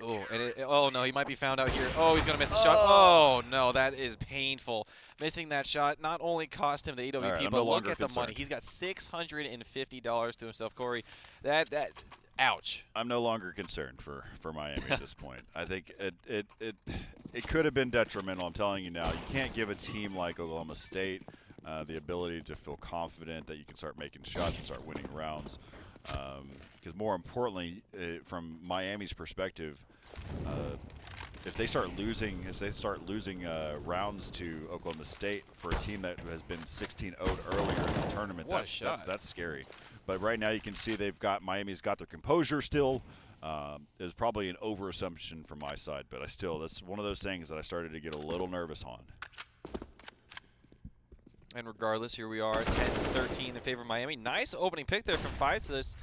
Oh, and oh no, he might be found out here. Oh, he's gonna miss the shot. Oh no, that is painful. Missing that shot not only cost him the AWP, right, but look at the money. He's got $650 to himself, Corey. Ouch. I'm no longer concerned for Miami at this point. I think it could have been detrimental. I'm telling you now. You can't give a team like Oklahoma State the ability to feel confident that you can start making shots and start winning rounds. Because more importantly, from Miami's perspective, if they start losing rounds to Oklahoma State for a team that has been 16-0'd earlier in the tournament, that's scary. But right now you can see Miami's got their composure still. Is probably an overassumption from my side, but that's one of those things that I started to get a little nervous on. And regardless, here we are, 10-13 in favor of Miami. Nice opening pick there from Fythis.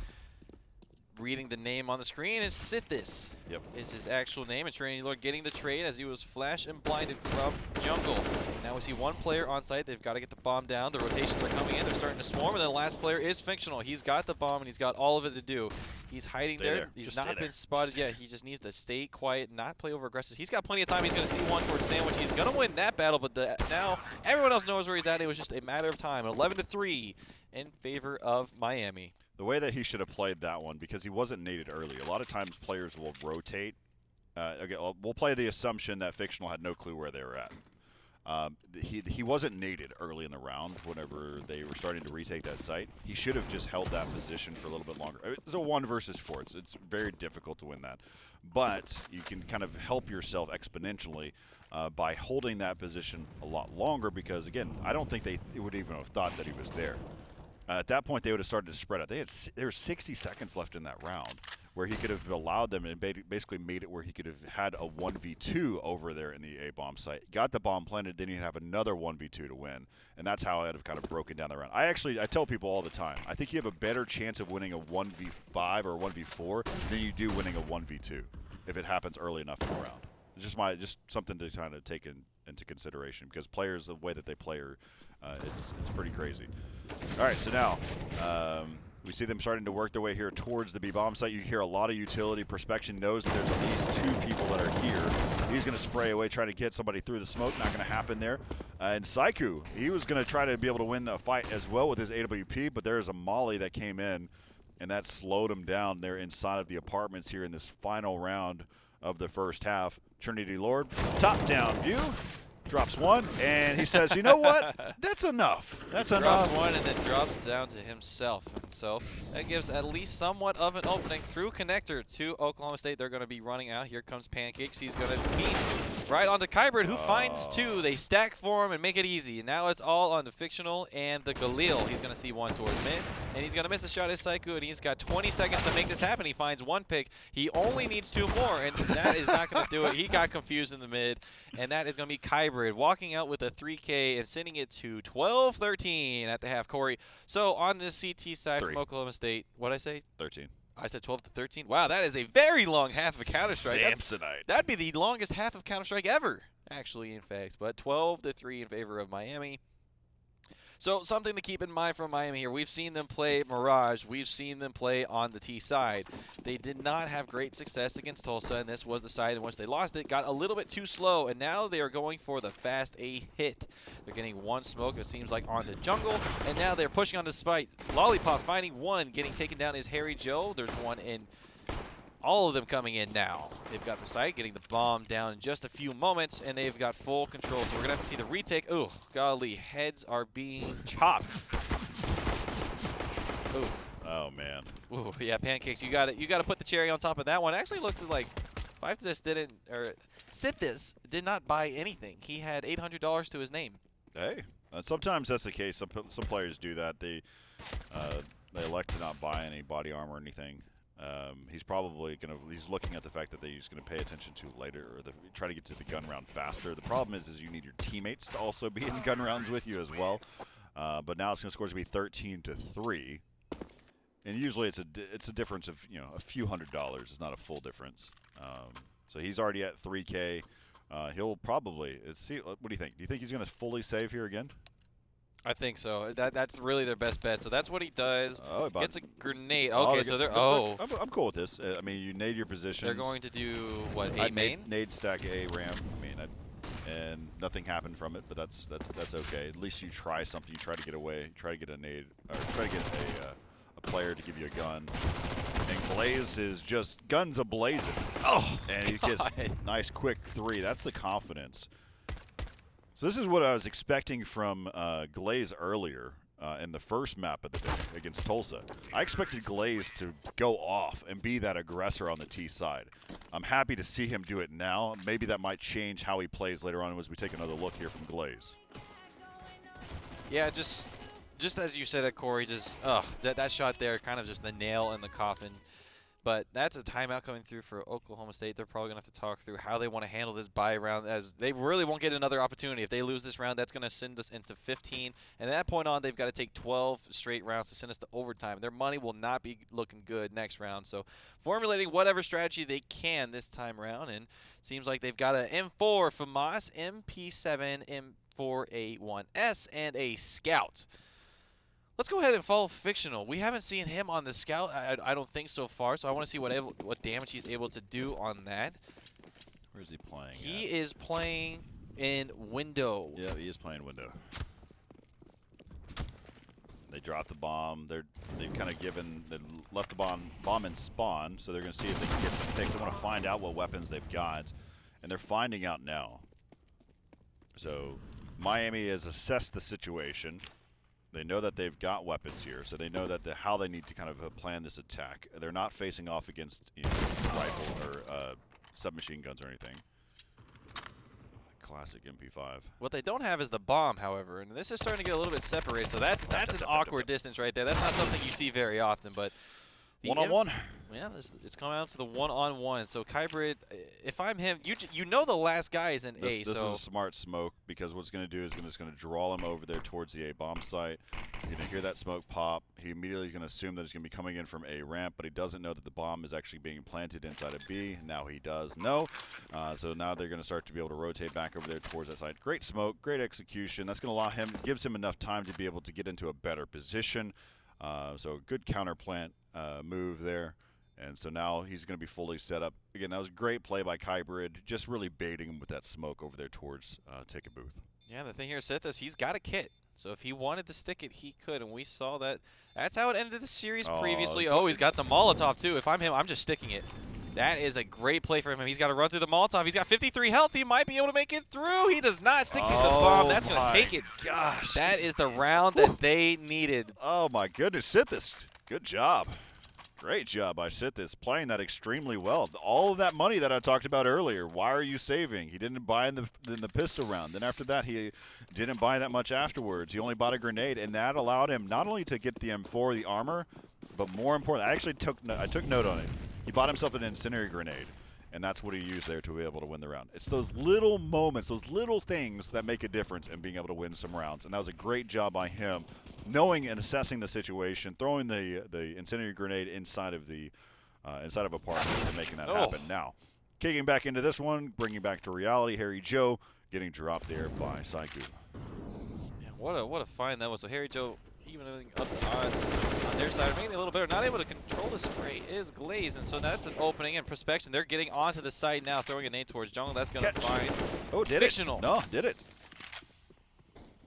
Reading the name on the screen is Sithis. Yep. Is his actual name. And Trinity Lord getting the trade as he was flash and blinded from jungle. Now we see one player on site. They've got to get the bomb down. The rotations are coming in. They're starting to swarm. And the last player is Fictional. He's got the bomb and he's got all of it to do. He's hiding there. He's not been spotted yet. He just needs to stay quiet, not play over aggressive. He's got plenty of time. He's going to see one towards Sandwich. He's going to win that battle, but now everyone else knows where he's at. It was just a matter of time. 11-3 in favor of Miami. The way that he should have played that one, because he wasn't naded early. A lot of times players will rotate. We'll play the assumption that Fictional had no clue where they were at. He wasn't naded early in the round whenever they were starting to retake that site. He should have just held that position for a little bit longer. It's a 1 versus 4. It's very difficult to win that. But you can kind of help yourself exponentially by holding that position a lot longer because, again, I don't think they would even have thought that he was there. At that point, they would have started to spread out. There were 60 seconds left in that round where he could have allowed them and basically made it where he could have had a 1v2 over there in the A-bomb site. Got the bomb planted, then he'd have another 1v2 to win. And that's how I'd have kind of broken down the round. I tell people all the time, I think you have a better chance of winning a 1v5 or 1v4 than you do winning a 1v2 if it happens early enough in the round. It's just something to kind of take into consideration because players, the way that they play, it's pretty crazy. All right, so now We see them starting to work their way here towards the B-bomb site. You hear a lot of utility. Perspection knows that there's at least 2 people that are here. He's going to spray away, try to get somebody through the smoke. Not going to happen there. And Saiku, he was going to try to be able to win the fight as well with his AWP, but there's a molly that came in, and that slowed him down there inside of the apartments here in this final round of the first half. Trinity Lord, top-down view. Drops one, and he says, you know what? That's enough. That's enough. Drops one and then drops down to himself. And so that gives at least somewhat of an opening through connector to Oklahoma State. They're going to be running out. Here comes Pancakes. He's going to beat right onto Kybrid, who finds 2. They stack for him and make it easy. And now it's all on the Fictional and the Galil. He's going to see one towards mid, and he's going to miss a shot at Saiku, and he's got 20 seconds to make this happen. He finds 1 pick. He only needs 2 more, and that is not going to do it. He got confused in the mid, and that is going to be Kybrid walking out with a 3K and sending it to 12-13 at the half. Corey, so on this CT side from Oklahoma State, what'd I say? 13. I said 12-13. Wow, that is a very long half of Counter-Strike. Samsonite. That'd be the longest half of Counter-Strike ever, actually, in fact. But 12-3 in favor of Miami. So something to keep in mind from Miami here. We've seen them play Mirage. We've seen them play on the T side. They did not have great success against Tulsa, and this was the side in which they lost it. Got a little bit too slow, and now they are going for the fast A hit. They're getting 1 smoke, it seems like, onto Jungle, and now they're pushing on the Spite. Lollipop finding 1. Getting taken down is Harry Joe. There's 1 in. All of them coming in now. They've got the site, getting the bomb down in just a few moments, and they've got full control. So we're going to have to see the retake. Ooh, golly, heads are being chopped. Ooh. Oh, man. Ooh, yeah, Pancakes, you got to put the cherry on top of that one. Actually looks like Siptis did not buy anything. He had $800 to his name. Hey, sometimes that's the case. Some players do that. They elect to not buy any body armor or anything. He's probably he's looking at the fact that he's going to pay attention to later, or try to get to the gun round faster. The problem is you need your teammates to also be in gun rounds with you as well. But now it's going to score to be 13-3, and usually it's a difference of a few $100s. It's not a full difference. So he's already at 3K. He'll probably see. What do you think? Do you think he's going to fully save here again? I think so. That's really their best bet. So that's what he does. Oh, gets a grenade. Okay, so they're I'm cool with this. I mean, you nade your position. They're going to do what? A main? Nade stack A ramp. I mean, and nothing happened from it, but that's okay. At least you try something. You try to get away. Try to get a nade, or try to get a player to give you a gun. And Glaze is just guns a-blazing. Oh, and he gets nice quick 3. That's the confidence. So this is what I was expecting from Glaze earlier in the first map of the day against Tulsa. I expected Glaze to go off and be that aggressor on the T side. I'm happy to see him do it now. Maybe that might change how he plays later on as we take another look here from Glaze. Yeah, just as you said it, Corey, that shot there, kind of just the nail in the coffin. But that's a timeout coming through for Oklahoma State. They're probably going to have to talk through how they want to handle this bye round, as they really won't get another opportunity. If they lose this round, that's going to send us into 15. And at that point on, they've got to take 12 straight rounds to send us to overtime. Their money will not be looking good next round. So formulating whatever strategy they can this time around. And seems like they've got an M4 FAMAS, MP7, M4A1S, and a Scout. Let's go ahead and follow Fictional. We haven't seen him on the Scout, I don't think, so far, so I want to see what damage he's able to do on that. Where is he playing? He is playing in Window. Yeah, he is playing Window. They dropped the bomb. They've kind of left the bomb in spawn, so they're going to see if they can get some picks. They want to find out what weapons they've got, and they're finding out now. So Miami has assessed the situation. They know that they've got weapons here, so they know that how they need to kind of plan this attack. They're not facing off against rifle or submachine guns or anything. Classic MP5. What they don't have is the bomb, however, and this is starting to get a little bit separated. So that's an awkward distance right there. That's not something you see very often, but one-on-one. Yeah, it's coming out to the one-on-one. So Kybrid, if I'm him, you know the last guy is in A. This is a smart smoke, because what it's going to do is it's going to draw him over there towards the A bomb site. You're going to hear that smoke pop. He immediately is going to assume that it's going to be coming in from A ramp, but he doesn't know that the bomb is actually being planted inside of B. Now he does know. So now they're going to start to be able to rotate back over there towards that side. Great smoke, great execution. That's going to gives him enough time to be able to get into a better position. So good counterplant move there. And so now he's going to be fully set up. Again, that was a great play by Kybrid, just really baiting him with that smoke over there towards Ticket Booth. Yeah, the thing here, Sithis, he's got a kit. So if he wanted to stick it, he could, and we saw that. That's how it ended the series previously. Oh, he's got the Molotov, too. If I'm him, I'm just sticking it. That is a great play for him. He's got to run through the Molotov. He's got 53 health. He might be able to make it through. He does not stick it to the bomb. That's going to take it. Gosh. That is the round that they needed. Oh, my goodness. Sithis, good job. Great job by Sithis, playing that extremely well. All of that money that I talked about earlier, why are you saving? He didn't buy in the pistol round. Then after that, he didn't buy that much afterwards. He only bought a grenade, and that allowed him not only to get the M4, the armor, but more important, I took note on it. He bought himself an incendiary grenade, and that's what he used there to be able to win the round. It's those little moments, those little things that make a difference in being able to win some rounds, and that was a great job by him, knowing and assessing the situation, throwing the incendiary grenade inside of a party and making that happen. Now, kicking back into this one, bringing back to reality, Harry Joe getting dropped there by Saiku. Yeah, what a find that was. So Harry Joe even up the odds on their side, making it a little better. Not able to control the spray is Glaze, and so that's an opening and Prospection. They're getting onto the site now, throwing a nade towards jungle. That's going to find Fictional. No, did it.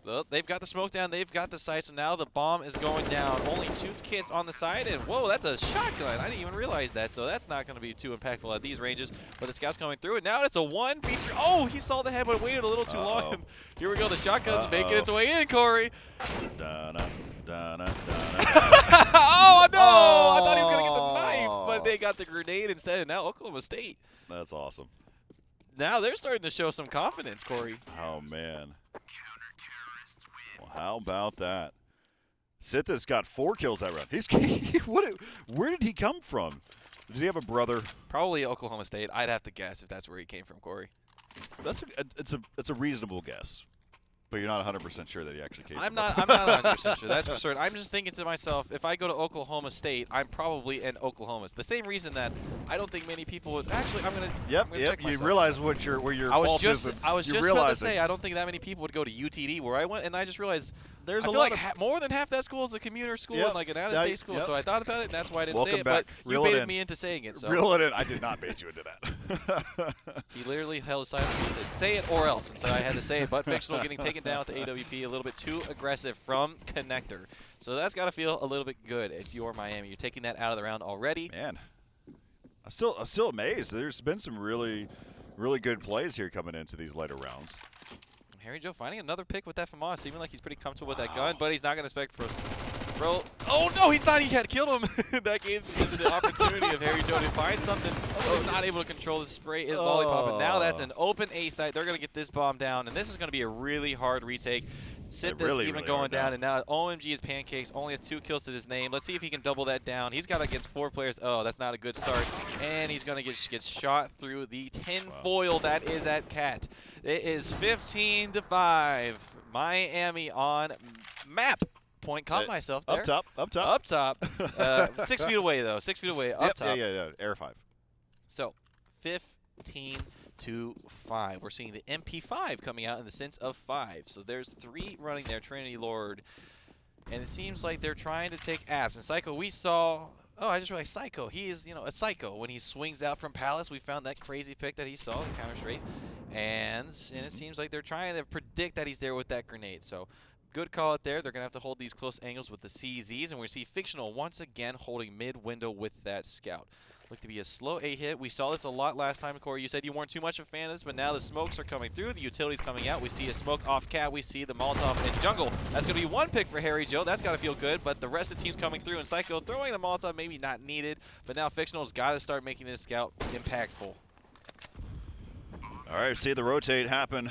Well, they've got the smoke down, they've got the site, so now the bomb is going down. Only 2 kits on the side, and whoa, that's a shotgun. I didn't even realize that, so that's not going to be too impactful at these ranges. But the scout's coming through, and now it's a 1v3. Oh, he saw the head, but waited a little too long. Here we go, the shotgun's making its way in, Corey. Oh, no! I thought he was going to get the knife, but they got the grenade instead, and now Oklahoma State. That's awesome. Now they're starting to show some confidence, Corey. Oh, man. Well, how about that? Sithis got 4 kills that round. Where did he come from? Does he have a brother? Probably Oklahoma State. I'd have to guess if that's where he came from, Corey. It's a reasonable guess. But you're not 100% sure that he actually came. I'm not 100% sure. That's for certain. I'm just thinking to myself, if I go to Oklahoma State, I'm probably in Oklahoma. It's the same reason that I don't think many people would. Actually, I'm gonna. Yep. Check myself. You realize where your I was fault just is. I was just about to say I don't think that many people would go to UTD where I went, and I just realized there's I a feel lot like of more than half that school is a commuter school and like an out-of-state school. Yep. So I thought about it, and that's why I didn't Welcome say it. back. But you baited me into saying it. So Reel it in. I did not bait you into that. he literally held silence. He said, "Say it or else," and so I had to say it. But Fictional getting taken down with the AWP, a little bit too aggressive from Connector. So that's got to feel a little bit good if you're Miami. You're taking that out of the round already. Man, I'm still amazed. There's been some really good plays here coming into these later rounds. Harry Joe finding another pick with that FAMAS, seeming like he's pretty comfortable with that gun, but he's not going to expect for bro. Oh no, he thought he had killed him. That gave him the opportunity of Harry Joe to find something. Oh, he's not able to control the spray. Is lollipop, and now that's an open A site. They're going to get this bomb down, and this is going to be a really hard retake. Sithis even going down, and now OMG is Pancakes, only has 2 kills to his name. Let's see if he can double that down. He's got against 4 players. Oh, that's not a good start. And he's going to get shot through the tin foil that is at Cat. It is 15-5. Miami on map. Point caught myself there. Up top. 6 feet away, though. 6 feet away, up top. Yeah. Air 5. So, 15-5. We're seeing the MP5 coming out in the sense of 5. So there's 3 running there, Trinity Lord. And it seems like they're trying to take apps. And Psycho, we saw... Oh, I just realized Psycho. He is, a Psycho. When he swings out from Palace, we found that crazy pick that he saw, the counter strafe. And it seems like they're trying to predict that he's there with that grenade. So good call out there. They're going to have to hold these close angles with the CZs. And we see Fictional once again holding mid-window with that scout. Look to be a slow A hit. We saw this a lot last time, Corey. You said you weren't too much of a fan of this, but now the smokes are coming through. The utility's coming out. We see a smoke off Cat. We see the Molotov in jungle. That's going to be 1 pick for Harry Joe. That's got to feel good, but the rest of the team's coming through. And Psycho throwing the Molotov, maybe not needed, but now Fictional's got to start making this scout impactful. All right, see the rotate happen.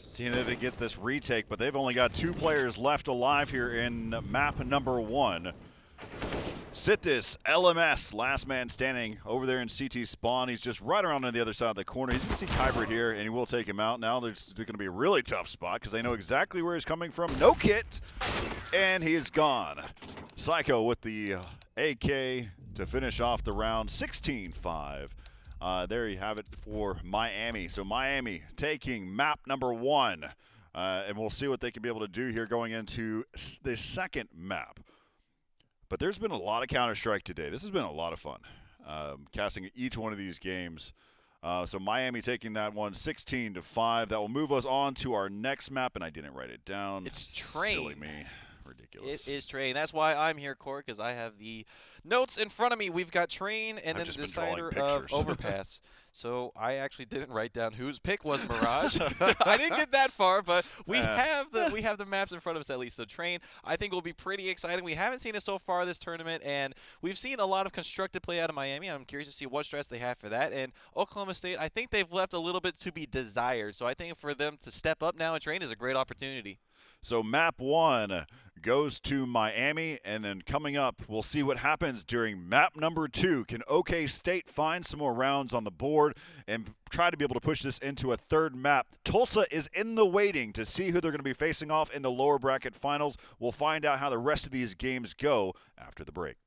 Seeing if they get this retake, but they've only got 2 players left alive here in map number 1. Sithis, LMS, last man standing over there in CT spawn. He's just right around on the other side of the corner. He's going to see Kybrid here, and he will take him out. Now there's going to be a really tough spot because they know exactly where he's coming from. No kit, and he is gone. Psycho with the AK to finish off the round, 16-5. There you have it for Miami. So Miami taking map number 1, and we'll see what they can be able to do here going into the second map. But there's been a lot of Counter-Strike today. This has been a lot of fun, casting each one of these games. So Miami taking that one 16-5. That will move us on to our next map, and I didn't write it down. It's Train. Silly me. Ridiculous. It is Train. That's why I'm here, Court, because I have the notes in front of me. We've got Train and then the decider of Overpass. So I actually didn't write down whose pick was Mirage. I didn't get that far, but we have the maps in front of us at least. So Train, I think, will be pretty exciting. We haven't seen it so far this tournament, and we've seen a lot of constructed play out of Miami. I'm curious to see what stress they have for that. And Oklahoma State, I think they've left a little bit to be desired. So I think for them to step up now and Train is a great opportunity. So map 1 goes to Miami, and then coming up, we'll see what happens during map number 2. Can OK State find some more rounds on the board and try to be able to push this into a third map? Tulsa is in the waiting to see who they're going to be facing off in the lower bracket finals. We'll find out how the rest of these games go after the break.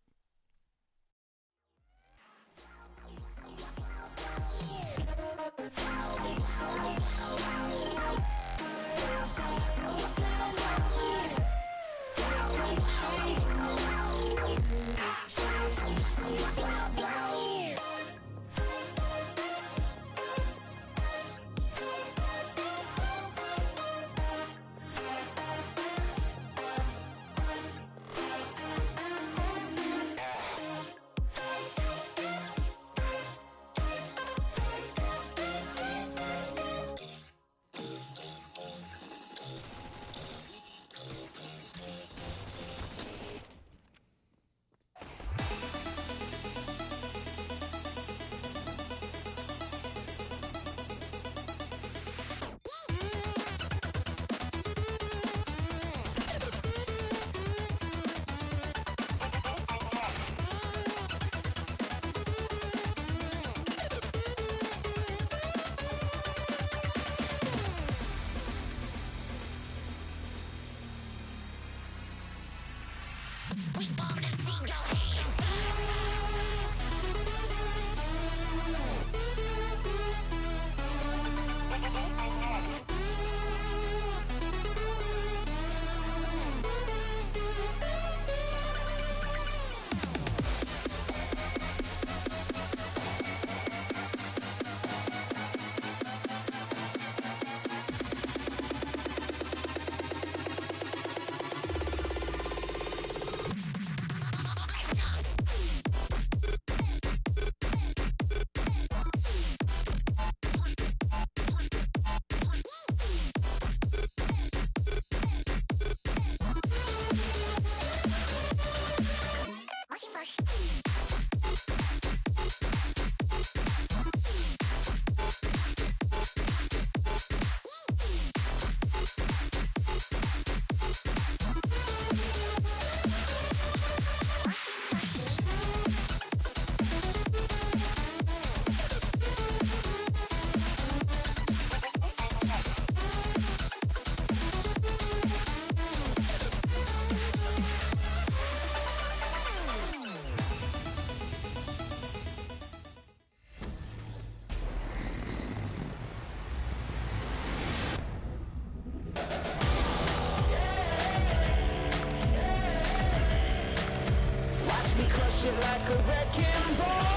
Shit like a wrecking ball.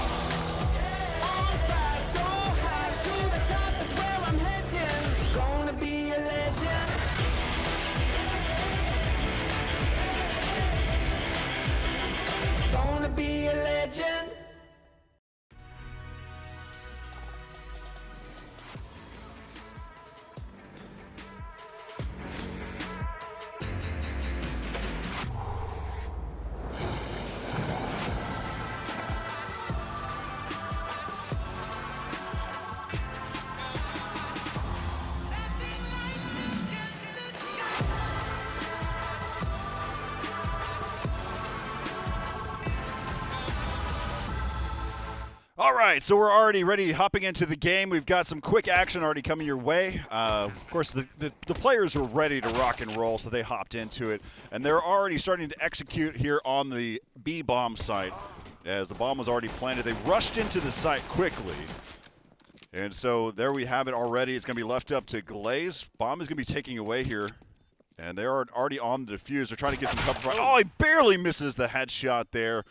On fire, so high to the top is where I'm heading. Gonna be a legend. Gonna be a legend. All right, so we're already ready, hopping into the game. We've got some quick action already coming your way. Of course, the players were ready to rock and roll, so they hopped into it. And they're already starting to execute here on the B bomb site. As the bomb was already planted, they rushed into the site quickly. And so there we have it already. It's going to be left up to Glaze. Bomb is going to be taking away here And they are already on the defuse. They're trying to get some cover fire. Oh, he barely misses the headshot there.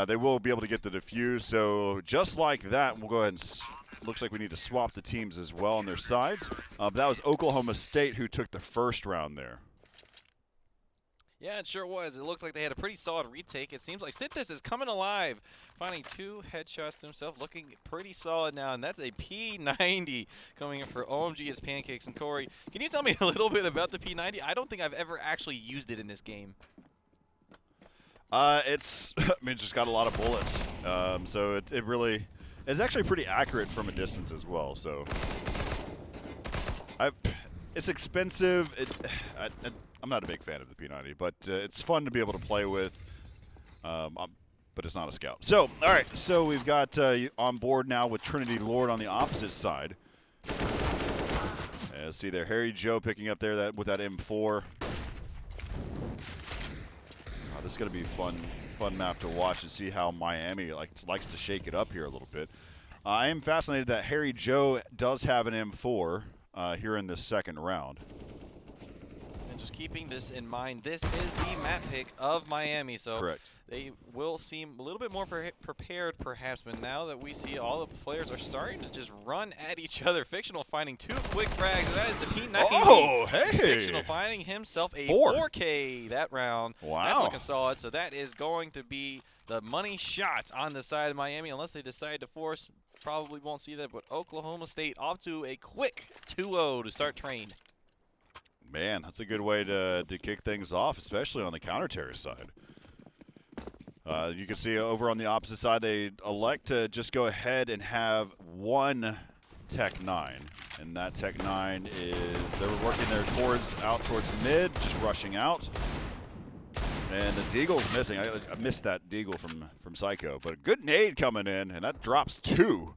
They will be able to get the defuse. So just like that, we'll go ahead and looks like we need to swap the teams as well on their sides. But that was Oklahoma State who took the first round there. Yeah, it sure was. It looks like they had a pretty solid retake. It seems like Sithis is coming alive, finding 2 headshots to himself, looking pretty solid now, and that's a P90 coming in for OMG as Pancakes. And Corey, can you tell me a little bit about the P90? I don't think I've ever actually used it in this game. It's just got a lot of bullets. So it really, it's actually pretty accurate from a distance as well. So it's expensive. I'm not a big fan of the P90, but it's fun to be able to play with. But it's not a scout. So, all right. So we've got on board now with Trinity Lord on the opposite side. See there, Harry Joe picking up there with that M4. This is going to be fun map to watch and see how Miami likes to shake it up here a little bit. I am fascinated that Harry Joe does have an M4 here in this second round. And just keeping this in mind, this is the map pick of Miami. So correct. They will seem a little bit more prepared, perhaps, but now that we see all the players are starting to just run at each other. Fictional finding 2 quick frags, and that is the P90. Oh, hey! Fictional finding himself a 4K that round. Wow. That's looking solid, so that is going to be the money shots on the side of Miami, unless they decide to force. Probably won't see that, but Oklahoma State off to a quick 2-0 to start train. Man, that's a good way to kick things off, especially on the counter-terrorist side. You can see over on the opposite side, they elect to just go ahead and have 1 Tech 9. And that Tech 9 is, they were working there out towards mid, just rushing out. And the Deagle's missing. I missed that Deagle from Psycho. But a good nade coming in, and that drops 2.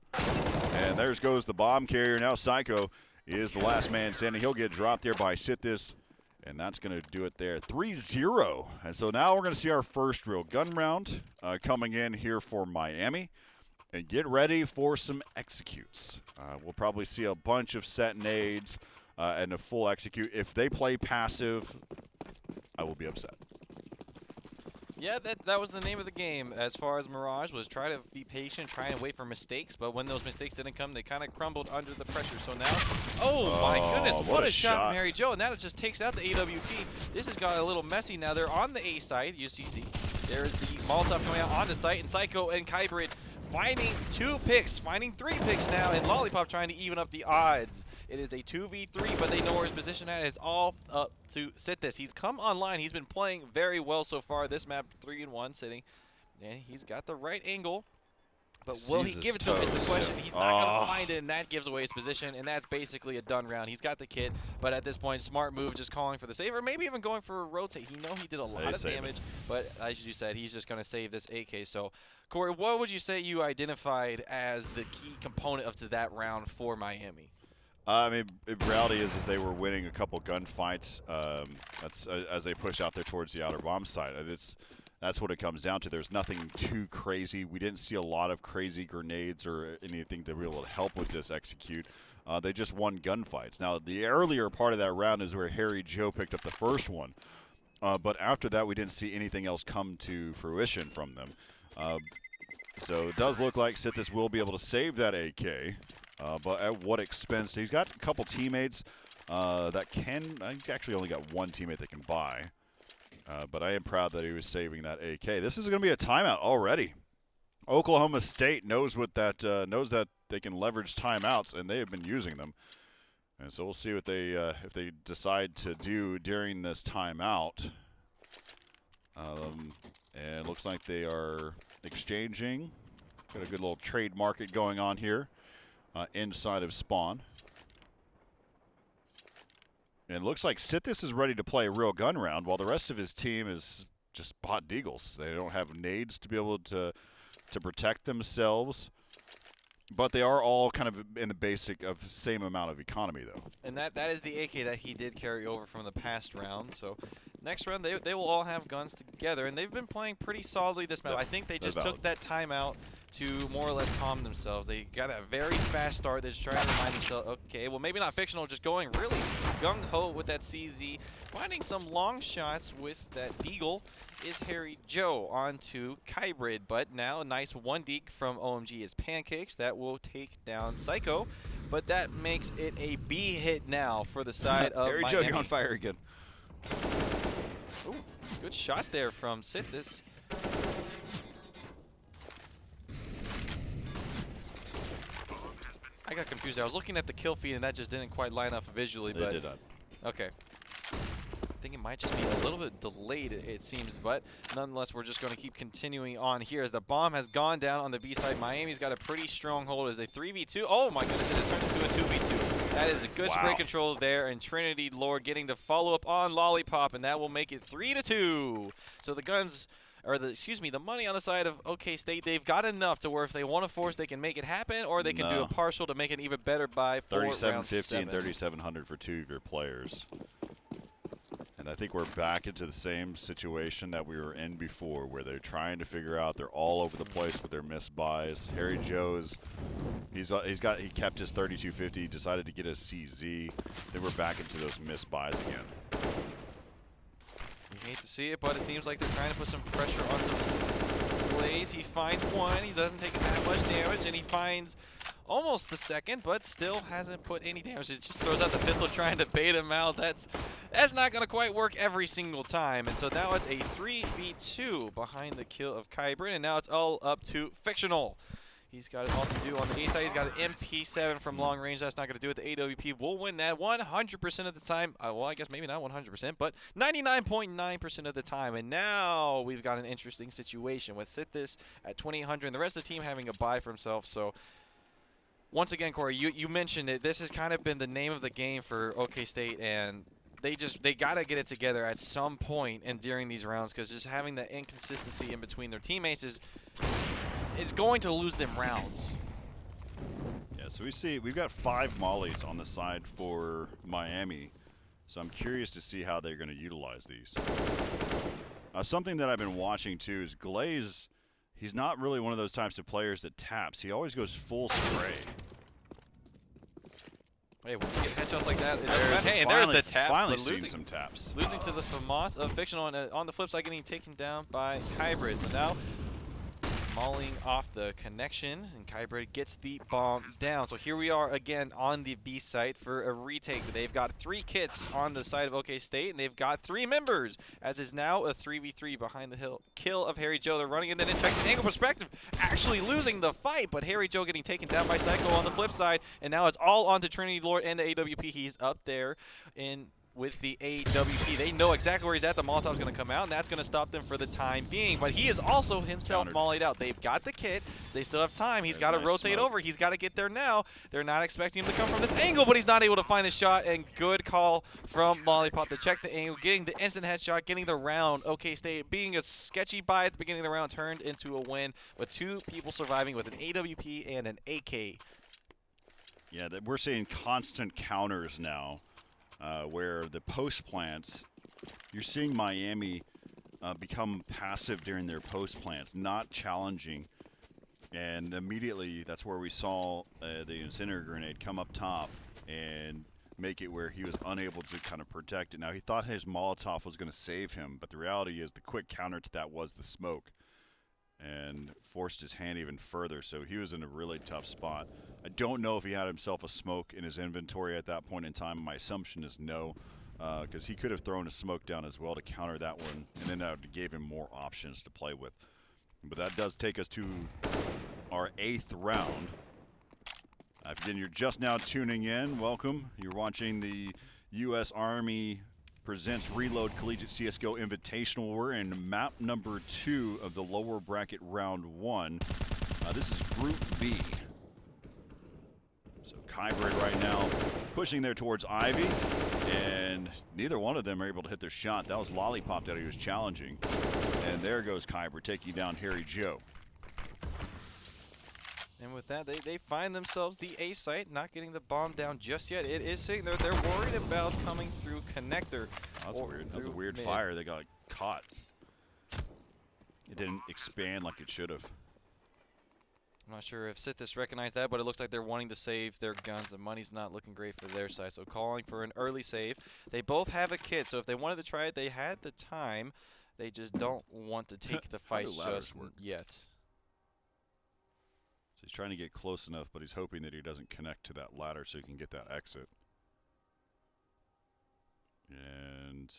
And there goes the bomb carrier. Now Psycho is the last man standing. He'll get dropped there by Sithis. And that's going to do it there. 3-0. And so now we're going to see our first real gun round coming in here for Miami. And get ready for some executes. We'll probably see a bunch of set nades and a full execute. If they play passive, I will be upset. Yeah, that was the name of the game as far as Mirage was. Try to be patient, try and wait for mistakes, but when those mistakes didn't come, they kind of crumbled under the pressure. So now, oh my goodness, what a shot from Harry Joe, and that just takes out the AWP. This has got a little messy now. They're on the A side, you see. There's the Molotov coming out onto site, and Psycho and Kybrid finding 2 picks, finding 3 picks now, and Lollipop trying to even up the odds. It is a 2v3, but they know where his position at. It's all up to Sithis. He's come online. He's been playing very well so far. This map, 3-1 sitting. And he's got the right angle. But will he give it to him is the question. He's not going to find it, and that gives away his position, and that's basically a done round. He's got the kit, but at this point, smart move, just calling for the save, or maybe even going for a rotate. He did a lot of damage, but as you said, he's just going to save this AK. So, Corey, what would you say you identified as the key component of that round for Miami? I mean, reality is they were winning a couple gunfights. That's as they push out there towards the outer bomb site. That's what it comes down to. There's nothing too crazy. We didn't see a lot of crazy grenades or anything to be able to help with this execute. They just won gunfights. Now, the earlier part of that round is where Harry Joe picked up the first one. But after that, we didn't see anything else come to fruition from them. So it does look like Sithis will be able to save that AK. But at what expense? He's got a couple teammates that can. He's actually only got 1 teammate that can buy. But I am proud that he was saving that AK. This is going to be a timeout already. Oklahoma State knows knows that they can leverage timeouts, and they have been using them. And so we'll see what they if they decide to do during this timeout. And it looks like they are exchanging. Got a good little trade market going on here inside of spawn. And it looks like Sithis is ready to play a real gun round while the rest of his team is just bot deagles. They don't have nades to be able to protect themselves. But they are all kind of in the basic of same amount of economy, though. And that is the AK that he did carry over from the past round. So next round they will all have guns together, and they've been playing pretty solidly this map. Yep, I think they they're just took that timeout to more or less calm themselves. They got a very fast start. They're just trying to remind themselves, okay, well maybe not fictional, just going really gung-ho with that CZ. Finding some long shots with that Deagle is Harry Joe onto Kybrid, but now a nice 1 deke from OMG is Pancakes. That will take down Psycho, but that makes it a B hit now for the side of Harry Miami. Joe, you're on fire again. Ooh, good shots there from Sithis. I got confused there. I was looking at the kill feed and that just didn't quite line up visually. They but did not. Okay. I think it might just be a little bit delayed, it seems, but nonetheless, we're just going to keep continuing on here as the bomb has gone down on the B side. Miami's got a pretty strong hold as a 3v2. Oh my goodness, it has turned into a 2v2. That is a good spray control there, and Trinity Lord getting the follow-up on Lollipop, and that will make it 3-2. So the guns, or the money on the side of OK State, they've got enough to where if they want to force, they can make it happen, or they can do a partial to make it even better by 3750 and 3700 for 2 of your players. And I think we're back into the same situation that we were in before, where they're trying to figure out. They're all over the place with their missed buys. Harry Joe's, he kept his 3250, decided to get a CZ. Then we're back into those missed buys again. You hate to see it, but it seems like they're trying to put some pressure on the Blaze. He finds one. He doesn't take that much damage, and he finds almost the second, but still hasn't put any damage. It just throws out the pistol trying to bait him out. That's not going to quite work every single time. And so now it's a 3v2 behind the kill of Kybrin, and now it's all up to Fictional. He's got it all to do on the A side. He's got an MP7 from long range. That's not going to do it. The AWP will win that 100% of the time. Well, I guess maybe not 100%, but 99.9% of the time. And now we've got an interesting situation with Sithis at 2800 and the rest of the team having a buy for himself. So once again, Corey, you mentioned it. This has kind of been the name of the game for OK State, and they got to get it together at some point and during these rounds, because just having that inconsistency in between their teammates is going to lose them rounds. Yeah, so we've got 5 mollies on the side for Miami, so I'm curious to see how they're going to utilize these. Something that I've been watching too is Glaze. He's not really one of those types of players that taps. He always goes full spray. Hey, when you get headshots like that, There's the taps. Finally but seen some taps. Losing to the FAMAS of Fictional, and on the flip side, getting taken down by Kybrid. So now mauling off the connection, and Kybrid gets the bomb down. So here we are again on the B site for a retake. They've got 3 kits on the side of OK State, and they've got 3 members, as is now a 3v3 behind the hill. Kill of Harry Joe. They're running, and then in fact, the angle perspective actually losing the fight, but Harry Joe getting taken down by Psycho on the flip side, and now it's all on to Trinity Lord and the AWP. He's up there with the AWP. They know exactly where he's at. The Molotov's going to come out, and that's going to stop them for the time being. But he is also himself mollied out. They've got the kit. They still have time. He's got to rotate over. He's got to get there now. They're not expecting him to come from this angle, but he's not able to find the shot. And good call from Lollipop to check the angle, getting the instant headshot, getting the round. OK State being a sketchy buy at the beginning of the round turned into a win with 2 people surviving with an AWP and an AK. Yeah, we're seeing constant counters now. Where the post plants, you're seeing Miami become passive during their post plants, not challenging, and immediately that's where we saw the incinerator grenade come up top and make it where he was unable to kind of protect it. Now he thought his Molotov was going to save him, but the reality is the quick counter to that was the smoke, and forced his hand even further. So he was in a really tough spot. I don't know if he had himself a smoke in his inventory at that point in time. My assumption is no, because he could have thrown a smoke down as well to counter that one, and then that gave him more options to play with. But that does take us to our 8th round. Again, you're just now tuning in, welcome. You're watching the U.S. Army presents Reload Collegiate CSGO Invitational. We're in map number 2 of the lower bracket round 1. This is Group B. So Kybrid right now pushing there towards Ivy, and neither one of them are able to hit their shot. That was Lollipop that he was challenging. And there goes Kybrid taking down Harry Joe. And with that, they find themselves the A site, not getting the bomb down just yet. It is sitting there. They're worried about coming through connector. Oh, that's weird. That was a weird fire. They got caught. It didn't expand like it should have. I'm not sure if Sithis recognized that, but it looks like they're wanting to save their guns. The money's not looking great for their side, so calling for an early save. They both have a kit, so if they wanted to try it, they had the time. They just don't want to take the fight just yet. So he's trying to get close enough, but he's hoping that he doesn't connect to that ladder so he can get that exit. And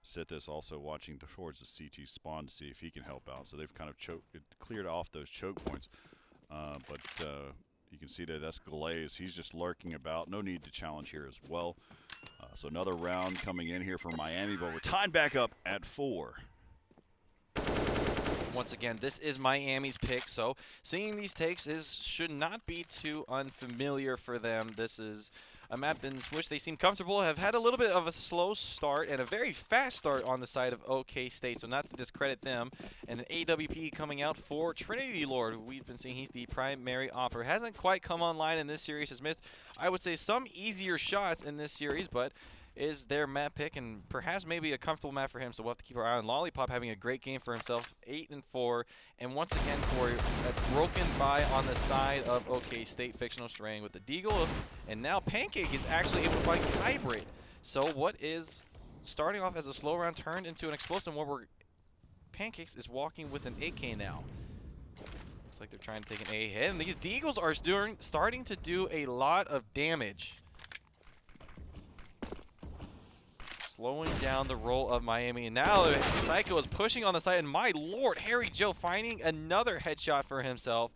Sithis also watching towards the CT spawn to see if he can help out. So they've kind of cleared off those choke points. But you can see that that's Glaze. He's just lurking about. No need to challenge here as well. So another round coming in here for Miami, but we're tied back up at 4. Once again, this is Miami's pick, so seeing these takes should not be too unfamiliar for them. This is a map in which they seem comfortable, have had a little bit of a slow start and a very fast start on the side of OK State, so not to discredit them. And an AWP coming out for Trinity Lord. We've been seeing he's the primary operator. Hasn't quite come online in this series, has missed, I would say, some easier shots in this series, but is their map pick and perhaps maybe a comfortable map for him, so we'll have to keep our eye on. Lollipop having a great game for himself, 8-4, and once again for a broken buy on the side of OK State. Fictional straying with the Deagle, and now Pancake is actually able to find Hybrid. So what is starting off as a slow round turned into an explosive where Pancakes is walking with an AK now. Looks like they're trying to take an A hit, and these Deagles are starting to do a lot of damage. Slowing down the roll of Miami. And now Psycho is pushing on the side, and my lord, Harry Joe finding another headshot for himself.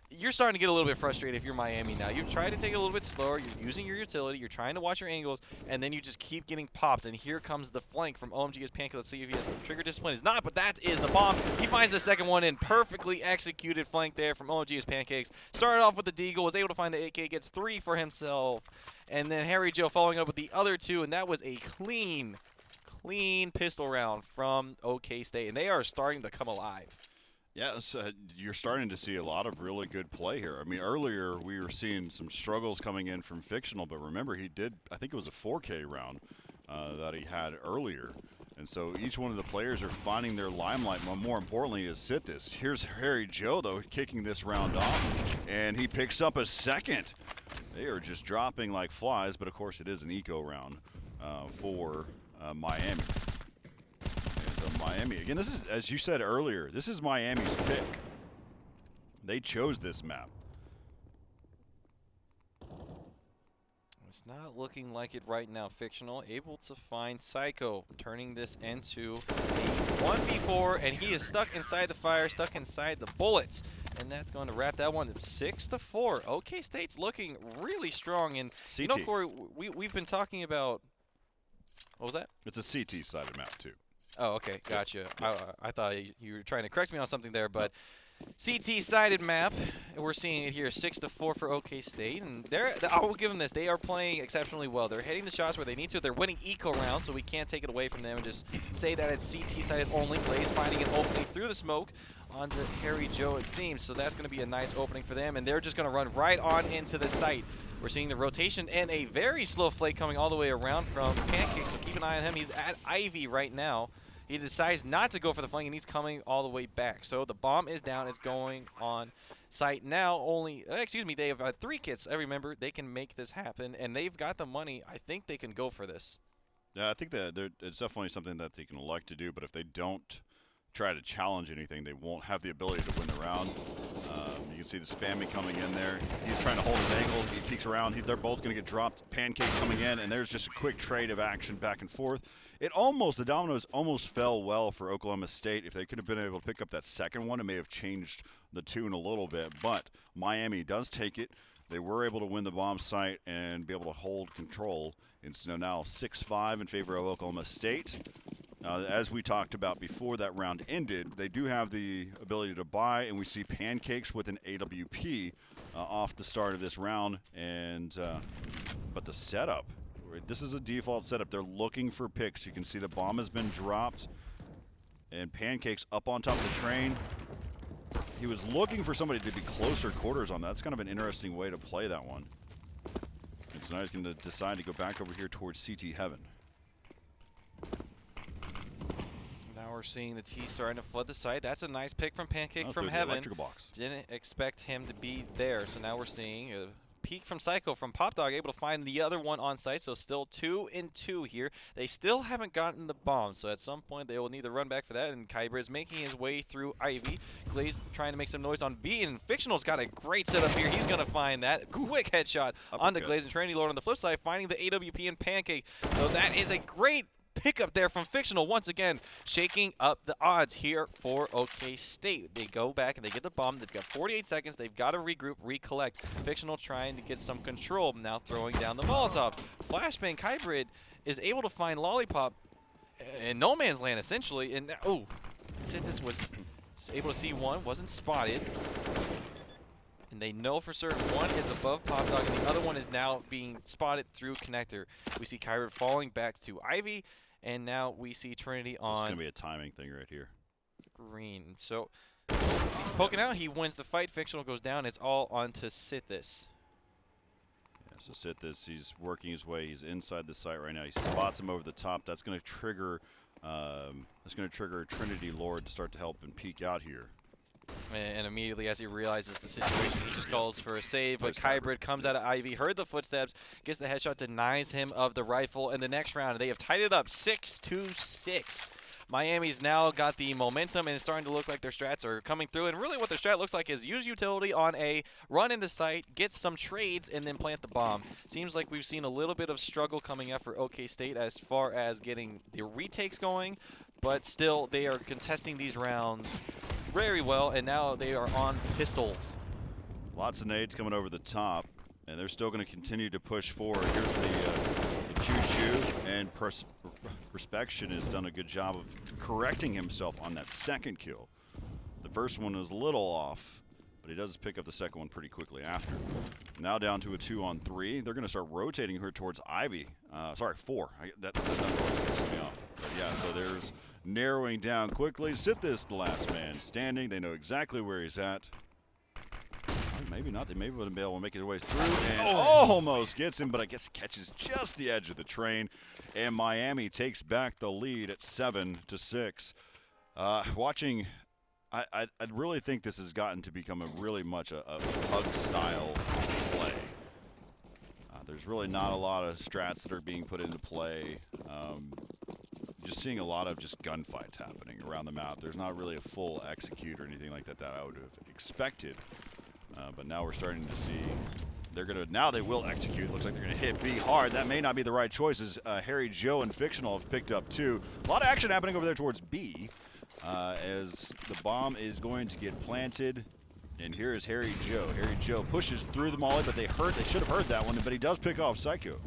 You're starting to get a little bit frustrated if you're Miami now. You've tried to take it a little bit slower. You're using your utility. You're trying to watch your angles, and then you just keep getting popped. And here comes the flank from OMG's Pancake. Let's see if he has the trigger discipline. Is not, but that is the bomb. He finds the second one in. Perfectly executed flank there from OMG's Pancakes. Started off with the Deagle, was able to find the AK, gets 3 for himself. And then Harry Joe following up with the other 2, and that was a clean pistol round from OK State. And they are starting to come alive. Yeah, you're starting to see a lot of really good play here. I mean, earlier we were seeing some struggles coming in from Fictional, but remember he did, I think it was a 4K round that he had earlier. And so each one of the players are finding their limelight. More importantly is Sithis. Here's Harry Joe, though, kicking this round off, and he picks up a second. They are just dropping like flies, but of course it is an eco round for Miami. So Miami, again, this is, as you said earlier, this is Miami's pick. They chose this map. It's not looking like it right now. Fictional able to find Psycho, turning this into a 1v4, and he is stuck inside the fire, stuck inside the bullets. And that's going to wrap that one 6-4. OK State's looking really strong. And CT. you know, Corey, we've been talking about, what was that? It's a CT sided map too. Oh, okay, gotcha. I thought you were trying to correct me on something there, but CT-sided map, and we're seeing it here, 6-4 for OK State, and I will give them this. They are playing exceptionally well. They're hitting the shots where they need to. They're winning eco rounds, so we can't take it away from them and just say that it's CT-sided only. Blaze finding an opening through the smoke onto Harry Joe, it seems, so that's going to be a nice opening for them, and they're just going to run right on into the site. We're seeing the rotation and a very slow flake coming all the way around from Pancake, so keep an eye on him. He's at Ivy right now. He decides not to go for the flank, and he's coming all the way back. So the bomb is down. It's going on site now. They have 3 kits. I remember they can make this happen, and they've got the money. I think they can go for this. Yeah, I think that it's definitely something that they can elect to do, but if they don't try to challenge anything, they won't have the ability to win the round. You can see the spamming coming in there. He's trying to hold his angle. He peeks around. They're both going to get dropped. Pancake coming in, and there's just a quick trade of action back and forth. The dominoes almost fell well for Oklahoma State. If they could have been able to pick up that second one, it may have changed the tune a little bit. But Miami does take it. They were able to win the bomb site and be able to hold control. It's now 6-5 in favor of Oklahoma State. As we talked about before that round ended, they do have the ability to buy, and we see Pancakes with an AWP off the start of this round. And but the setup, this is a default setup. They're looking for picks. You can see the bomb has been dropped, and Pancakes up on top of the train. he was looking for somebody to be closer quarters on that. That's kind of an interesting way to play that one. And so now he's going to decide to go back over here towards CT Heaven. Now we're seeing the T starting to flood the site. That's a nice pick from Pancake from Heaven. Electrical box. Didn't expect him to be there. So now we're seeing a peek from Psycho from Pop Dog, able to find the other one on site. So still 2 and 2 here. They still haven't gotten the bomb. So at some point they will need to run back for that. And Kyber is making his way through Ivy. Glaze trying to make some noise on B. And Fictional's got a great setup here. He's going to find that quick headshot onto Glaze. And Trinity Lord on the flip side finding the AWP and Pancake. So that is a great pickup there from Fictional, once again shaking up the odds here for OK State. They go back and they get the bomb. They've got 48 seconds. They've got to regroup, recollect. Fictional trying to get some control, now throwing down the Molotov. Flashbang Hybrid is able to find Lollipop in no man's land essentially, and oh, this was able to see one, wasn't spotted. And they know for certain one is above Pop Dog and the other one is now being spotted through connector. We see Kyrie falling back to Ivy, and now we see Trinity on. It's going to be a timing thing right here. Green. So he's poking out. He wins the fight. Fictional goes down. It's all on to Sithis. Yeah, so Sithis, he's working his way. He's inside the site right now. He spots him over the top. That's going to trigger. Trinity Lord to start to help and peek out here. And immediately as he realizes the situation, he just calls for a save. But Hybrid comes out of Ivy, heard the footsteps, gets the headshot, denies him of the rifle. In the next round, they have tied it up 6-6. Miami's now got the momentum, and it's starting to look like their strats are coming through. And really what their strat looks like is use utility on A, run into site, get some trades, and then plant the bomb. Seems like we've seen a little bit of struggle coming up for OK State as far as getting the retakes going. But still, they are contesting these rounds very well, and now they are on pistols. Lots of nades coming over the top, and they're still going to continue to push forward. Here's the Choo-Choo, and Perspection has done a good job of correcting himself on that second kill. The first one was a little off, but he does pick up the second one pretty quickly after. Now down to a 2-on-3. They're going to start rotating her towards Ivy. Sorry, 4. That number pisses me off. But yeah, so there's narrowing down quickly. Sithis, the last man standing. They know exactly where he's at. Or maybe not. They maybe wouldn't be able to make their way through. And almost gets him, but I guess he catches just the edge of the train. And Miami takes back the lead at 7-6. Watching, I really think this has gotten to become really much a pug-style play. There's really not a lot of strats that are being put into play. Just seeing a lot of just gunfights happening around the map. There's not really a full execute or anything like that I would have expected. But now we're starting to see now they will execute. Looks like they're gonna hit B hard. That may not be the right choices. Harry Joe and Fictional have picked up 2. A lot of action happening over there towards B as the bomb is going to get planted. And here is Harry Joe. Harry Joe pushes through the molly, but they should have heard that one, but he does pick off Psycho.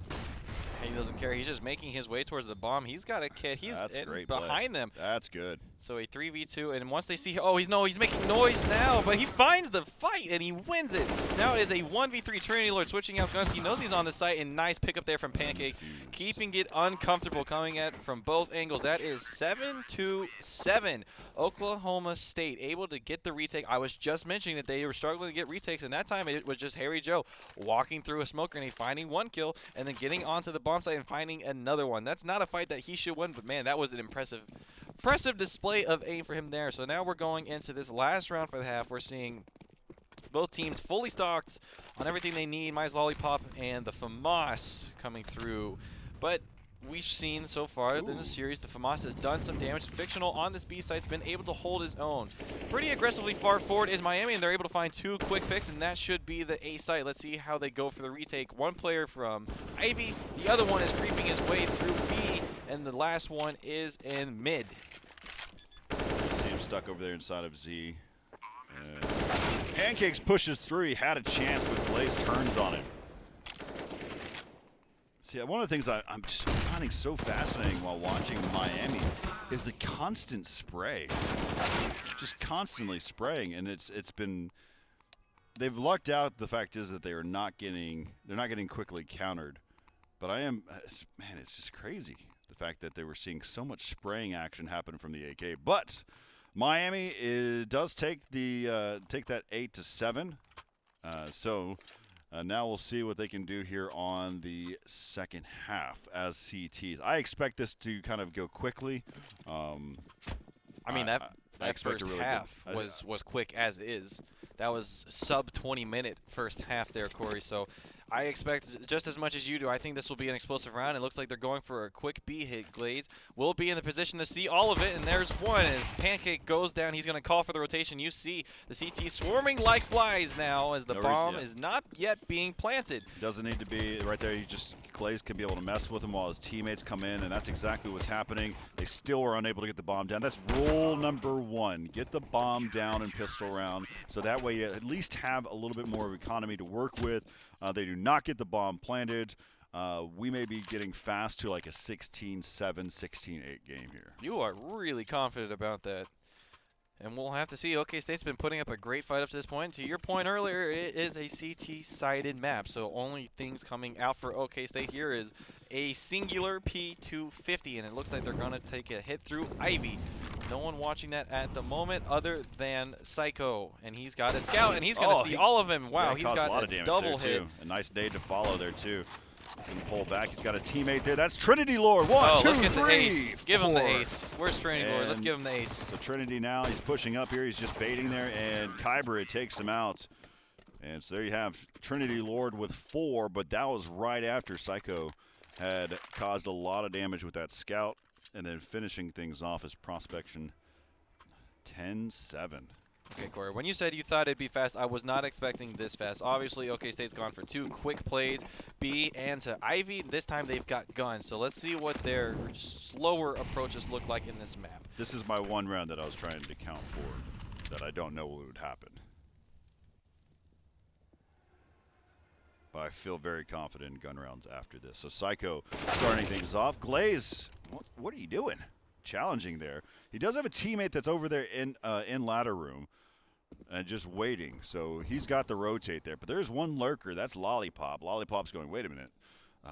He doesn't care. He's just making his way towards the bomb. He's got a kid. He's behind them. That's good. So a 3v2, and once they see, he's making noise now, but he finds the fight and he wins it. Now it is a 1v3. Trinity Lord switching out guns. He knows he's on the site, and nice pickup there from Pancake, keeping it uncomfortable, coming at from both angles. That is 7-7. Oklahoma State able to get the retake. I was just mentioning that they were struggling to get retakes, and that time it was just Harry Joe walking through a smoke grenade, finding 1 kill, and then getting onto the bomb site and finding another one. That's not a fight that he should win, but man, that was an impressive display of aim for him there. So now we're going into this last round for the half. We're seeing both teams fully stocked on everything they need. Mize Lollipop and the FAMAS coming through. But we've seen so far in the series, the FAMAS has done some damage. Fictional on this B site's been able to hold his own. Pretty aggressively far forward is Miami, and they're able to find 2 quick picks, and that should be the A site. Let's see how they go for the retake. One player from Ivy, the other one is creeping his way through B, and the last one is in mid. See him stuck over there inside of Z. Pancakes pushes through. He had a chance, but Blaze turns on him. See, one of the things I'm just finding so fascinating while watching Miami is the constant spray. Just constantly spraying, and it's been, they've lucked out. The fact is that they're not getting quickly countered. But it's just crazy the fact that they were seeing so much spraying action happen from the AK. But Miami does take that 8-7. So now we'll see what they can do here on the second half as CTs. I expect this to kind of go quickly. I mean, that first really half good, was quick as is. That was sub 20-minute first half there, Corey. So I expect just as much as you do. I think this will be an explosive round. It looks like they're going for a quick B hit. Glaze will be in the position to see all of it, and there's one. As Pancake goes down, he's going to call for the rotation. You see the CT swarming like flies now as the bomb is not yet being planted. Doesn't need to be right there. Glaze can be able to mess with him while his teammates come in, and that's exactly what's happening. They still were unable to get the bomb down. That's rule number 1. Get the bomb down in pistol round, so that way you at least have a little bit more of economy to work with. They do not get the bomb planted. We may be getting fast to like a 16-7, 16-8 game here. You are really confident about that. And we'll have to see. OK State's been putting up a great fight up to this point. To your point earlier, it is a CT-sided map, so only things coming out for OK State here is a singular P250, and it looks like they're going to take a hit through Ivy. No one watching that at the moment other than Psycho, and he's got a scout, and he's going to see all of them. Wow, he's got a double hit. Too. A nice nade to follow there, too. Can pull back. He's got a teammate there. That's Trinity Lord. 1, 2, let's get 3, the ace. Give him the 4. ace. Where's Trinity Lord? Let's give him the ace. So Trinity now, he's pushing up here. He's just baiting there, and Kyber takes him out. And so there you have Trinity Lord with 4, but that was right after Psycho had caused a lot of damage with that scout, and then finishing things off as Prospection 10-7. Okay, Corey, when you said you thought it'd be fast, I was not expecting this fast. Obviously, OK State's gone for 2 quick plays, B and to Ivy. This time they've got guns, so let's see what their slower approaches look like in this map. This is my one round that I was trying to count for, that I don't know what would happen. But I feel very confident in gun rounds after this. So Psycho starting things off. Glaze, what are you doing? Challenging there. He does have a teammate that's over there in ladder room and just waiting. So he's got the rotate there. But there's one lurker. That's Lollipop. Lollipop's going, wait a minute.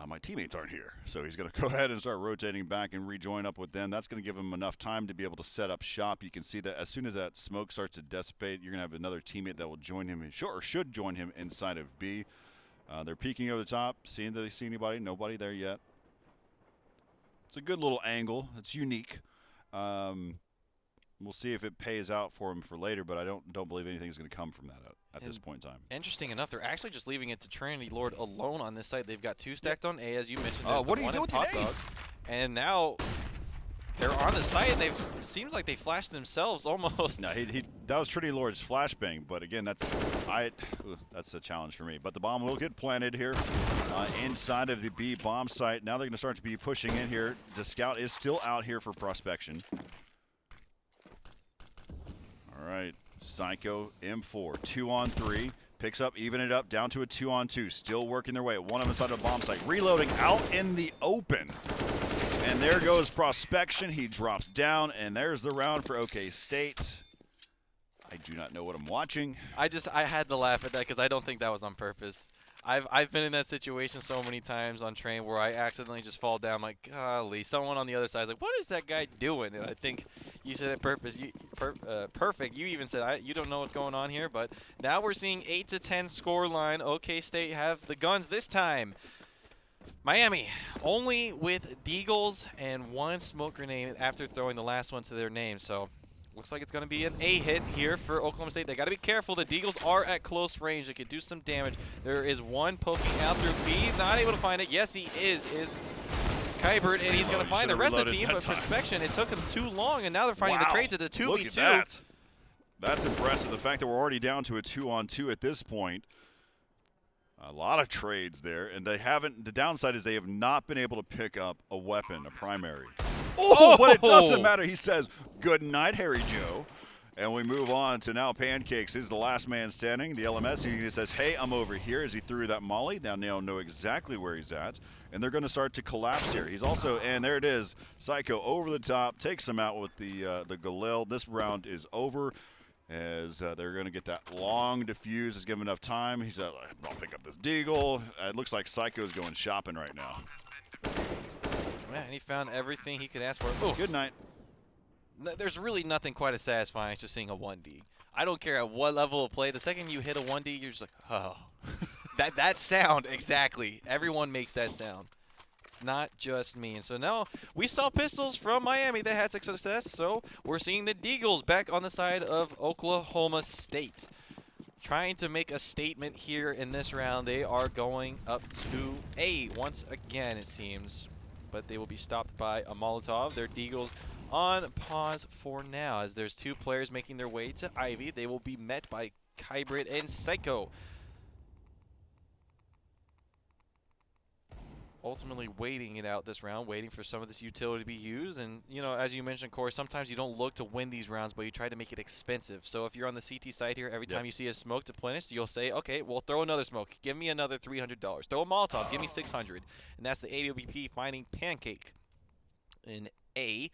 My teammates aren't here. So he's going to go ahead and start rotating back and rejoin up with them. That's going to give him enough time to be able to set up shop. You can see that as soon as that smoke starts to dissipate, you're going to have another teammate that will join him, or should join him inside of B. They're peeking over the top, seeing if they see anybody. Nobody there yet. It's a good little angle. It's unique. We'll see if it pays out for him for later, but I don't believe anything's going to come from that at this point in time. Interesting enough, they're actually just leaving it to Trinity Lord alone on this site. They've got 2 stacked on A, as you mentioned. What are you doing with the ace? And now they're on the site, and seems like they flashed themselves almost. No, that was Trinity Lord's flashbang, but again, that's a challenge for me. But the bomb will get planted here inside of the B bomb site. Now they're going to start to be pushing in here. The scout is still out here for prospection. All right, Psycho M4, 2-on-3. Picks up, even it up, down to a 2-on-2. Still working their way. One of them inside of the bomb site. Reloading out in the open. And there goes prospection. He drops down, and there's the round for OK State. I do not know what I'm watching. I had to laugh at that because I don't think that was on purpose. I've been in that situation so many times on train where I accidentally just fall down like, golly, someone on the other side is like, what is that guy doing? And I think you said it purpose. Perfect. You even said you don't know what's going on here, but now we're seeing 8-10 score line. OK State have the guns this time. Miami only with Deagles and 1 smoke grenade after throwing the last one to their name. So looks like it's going to be an A hit here for Oklahoma State. They got to be careful. The Deagles are at close range. They could do some damage. There is one poking out through B. Not able to find it. Yes, he is Kybert, and he's going to find the rest of the team. But Prospection, it took them too long, and now they're finding the trades at the 2v2. Look at that. That's impressive. The fact that we're already down to a 2-on-2 at this point. A lot of trades there, and they haven't. The downside is they have not been able to pick up a weapon, a primary. Oh, but it doesn't matter. He says, good night, Harry Joe. And we move on to now Pancakes is the last man standing. The LMS, he says, hey, I'm over here as he threw that molly. Now they'll know exactly where he's at. And they're going to start to collapse here. He's also, and there it is, Psycho over the top, takes him out with the Galil. This round is over. As they're going to get that long diffuse, is given enough time. He's I'll pick up this Deagle. It looks like Psycho's going shopping right now. Man, he found everything he could ask for. Ooh. Good night. There's really nothing quite as satisfying as just seeing a 1D. I don't care at what level of play. The second you hit a 1D, you're just like, oh. that sound, exactly. Everyone makes that sound. It's not just me. And so now we saw pistols from Miami that had success. So we're seeing the Deagles back on the side of Oklahoma State. Trying to make a statement here in this round. They are going up to A once again, it seems. But they will be stopped by a Molotov. Their Deagles on pause for now, as there's 2 players making their way to Ivy. They will be met by Hybrid and Psycho. Ultimately waiting it out this round, waiting for some of this utility to be used. And, you know, as you mentioned, Corey, sometimes you don't look to win these rounds, but you try to make it expensive. So if you're on the CT side here, every time you see a smoke to plenish, you'll say, okay, well, throw another smoke. Give me another $300. Throw a Molotov. Give me $600. And that's the AWP finding Pancake in A.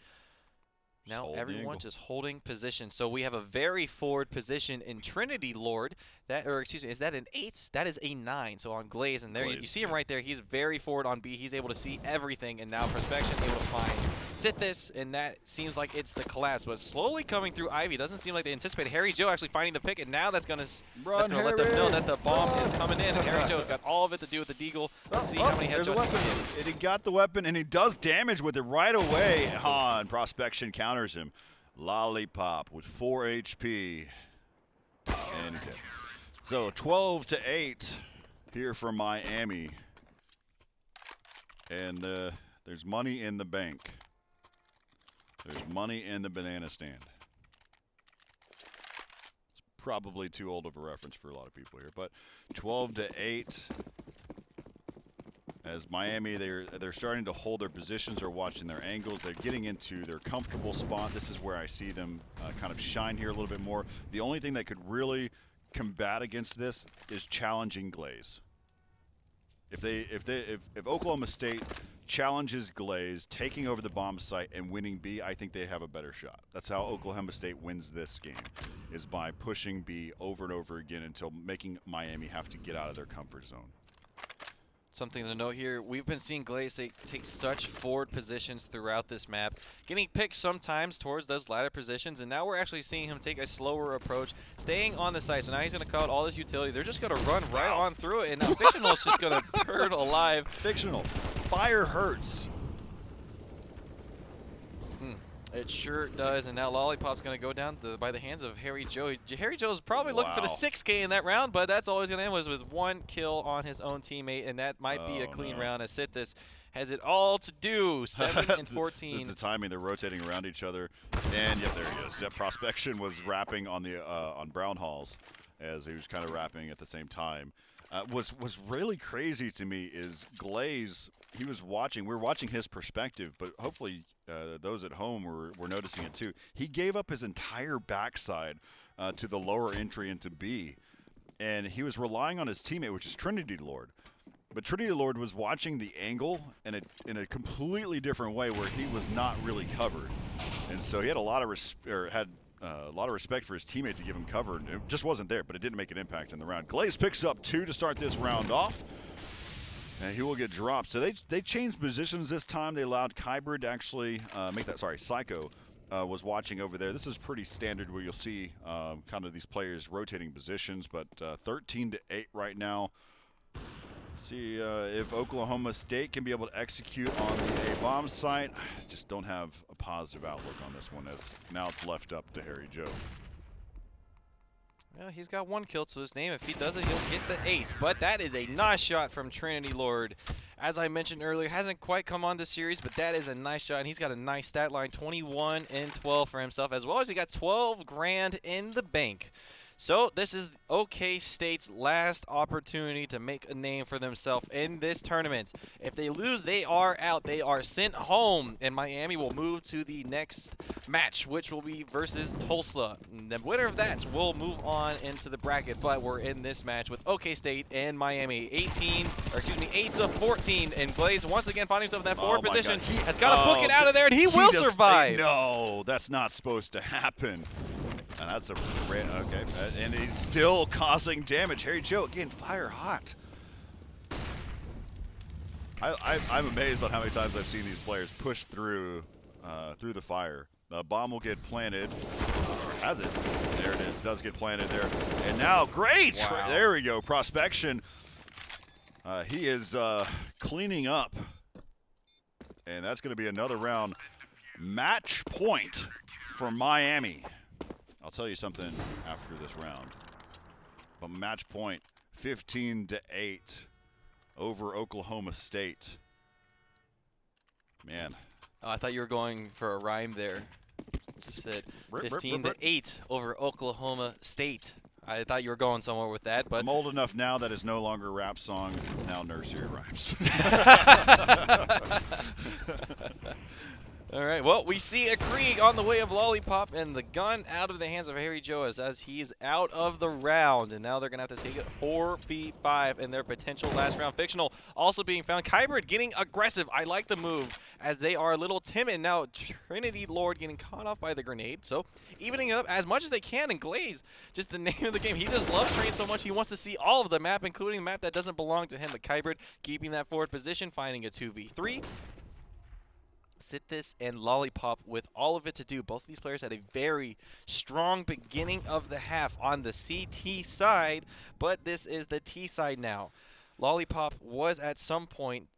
Now everyone just holding position. So we have a very forward position in Trinity Lord. Is that an 8? That is a 9. So on Glaze, and there you see him right there. He's very forward on B. He's able to see everything, and now Prospection able to find Sit this, and that seems like it's the collapse. But slowly coming through Ivy. Doesn't seem like they anticipated. Harry Joe actually finding the pick, and now that's gonna let them know that the bomb is coming in. And Harry Joe's got all of it to do with the Deagle. Let's see how many headshots he can get. And he got the weapon, and he does damage with it right away. Han Prospection counters him. Lollipop with 4 HP. And he's dead. So 12-8 here for Miami. And there's money in the bank. There's money in the banana stand. It's probably too old of a reference for a lot of people here, but 12-8. As Miami, they're starting to hold their positions or watching their angles. They're getting into their comfortable spot. This is where I see them kind of shine here a little bit more. The only thing that could really combat against this is challenging Glaze. If Oklahoma State challenges Glaze, taking over the bomb site and winning B, I think they have a better shot. That's how Oklahoma State wins this game, is by pushing B over and over again until making Miami have to get out of their comfort zone. Something to note here, we've been seeing Glaze take such forward positions throughout this map, getting picked sometimes towards those latter positions, and now we're actually seeing him take a slower approach, staying on the site. So now he's going to cut out all this utility. They're just going to run right on through it, and now Fictional is just going to burn alive. Fictional. Fire hurts. It sure does, and now Lollipop's going to go down by the hands of Harry Joe. Harry Joe's probably looking for the 6K in that round, but that's all he's going to end with 1 kill on his own teammate, and that might be a clean round as Sithis has it all to do. 7-14. The timing, they're rotating around each other, and yep, there he is. Yep, Prospection was rapping on the on Brown Halls as he was kind of rapping at the same time. Was really crazy to me is Glaze. He was watching. We were watching his perspective, but hopefully those at home were noticing it too. He gave up his entire backside to the lower entry into B, and he was relying on his teammate, which is Trinity Lord. But Trinity Lord was watching the angle in a completely different way, where he was not really covered, and so he had a lot of respect for his teammate to give him cover. It just wasn't there, but it didn't make an impact in the round. Glaze picks up 2 to start this round off, and he will get dropped. So they changed positions this time. They allowed Kybrid to actually make that. Sorry, Psycho was watching over there. This is pretty standard where you'll see kind of these players rotating positions, but 13-8 right now. See if Oklahoma State can be able to execute on the A bomb site. Just don't have a positive outlook on this one, as now it's left up to Harry Joe. Well, he's got 1 kill to his name. If he does it, he'll get the ace. But that is a nice shot from Trinity Lord. As I mentioned earlier, hasn't quite come on this series, but that is a nice shot. And he's got a nice stat line, 21 and 12 for himself, as well as he got 12 grand in the bank. So this is OK State's last opportunity to make a name for themselves in this tournament. If they lose, they are out. They are sent home, and Miami will move to the next match, which will be versus Tulsa. And the winner of that will move on into the bracket, but we're in this match with OK State and Miami. 8-14, and Glaze once again finding himself in that forward position. Has got to book it out of there, and he will survive. No, that's not supposed to happen. And that's a okay, and he's still causing damage. Harry Joe again, fire hot. I'm amazed on how many times I've seen these players push through the fire The bomb will get planted. Has it? There it is. Does get planted there. And now, great! Wow. There we go. Prospection. He is cleaning up. And that's going to be another round. Match point for Miami. I'll tell you something after this round. But match point, 15-8 over Oklahoma State. Man. Oh, I thought you were going for a rhyme there. It said 15-8 over Oklahoma State. I thought you were going somewhere with that, but I'm old enough now that it's no longer rap songs, it's now nursery rhymes. All right, well, we see a Krieg on the way of Lollipop, and the gun out of the hands of Harry Joas as he's out of the round. And now they're going to have to take it 4v5 in their potential last round. Fictional also being found. Kybrid getting aggressive. I like the move as they are a little timid. Now, Trinity Lord getting caught off by the grenade. So, evening up as much as they can. And Glaze, just the name of the game. He just loves train so much. He wants to see all of the map, including the map that doesn't belong to him. But Kybrid keeping that forward position, finding a 2v3. Sithis and Lollipop with all of it to do. Both of these players had a very strong beginning of the half on the CT side, but this is the T side now. Lollipop was at some point,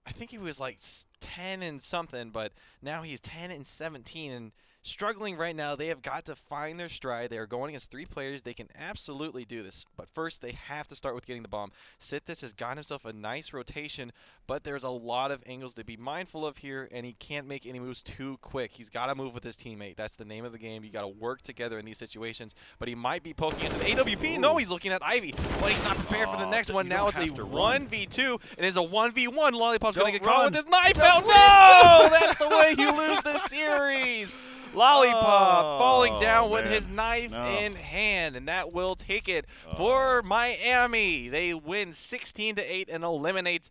I think he was like 10 and something, but now he's 10 and 17 and struggling right now. They have got to find their stride. They are going against 3 players. They can absolutely do this. But first, they have to start with getting the bomb. Sithis has gotten himself a nice rotation, but there's a lot of angles to be mindful of here, and he can't make any moves too quick. He's got to move with his teammate. That's the name of the game. You got to work together in these situations. But he might be poking into the AWP. No, he's looking at Ivy, but he's not prepared for the next one. Now it's a 1v2. It is a 1v1. Lollipop's going to get caught with his knife out. No! That's the way you lose the series. Lollipop falling down with his knife in hand, and that will take it for Miami. They win 16-8 and eliminate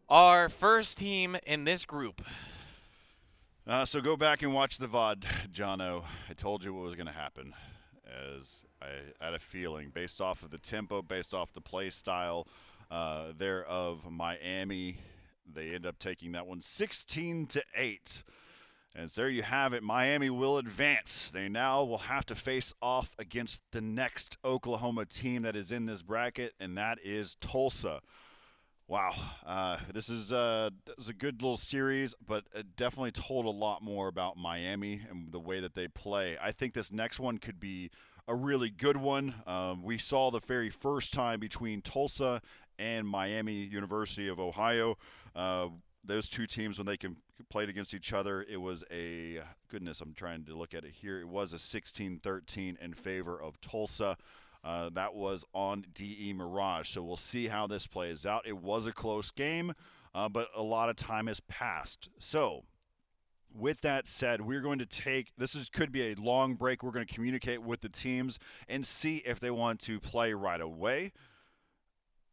our first team in this group. So go back and watch the VOD, Jono. I told you what was going to happen, as I had a feeling, based off of the tempo, based off the play style there of Miami. They end up taking that one 16-8. And so there you have it. Miami will advance. They now will have to face off against the next Oklahoma team that is in this bracket, and that is Tulsa. Wow. This is a good little series, but it definitely told a lot more about Miami and the way that they play. I think this next one could be a really good one. We saw the very first time between Tulsa and Miami University of Ohio. Those two teams, when they played against each other, it was a – goodness, I'm trying to look at it here. It was a 16-13 in favor of Tulsa. That was on DE Mirage. So we'll see how this plays out. It was a close game, but a lot of time has passed. So with that said, we're going to take – this could be a long break. We're going to communicate with the teams and see if they want to play right away.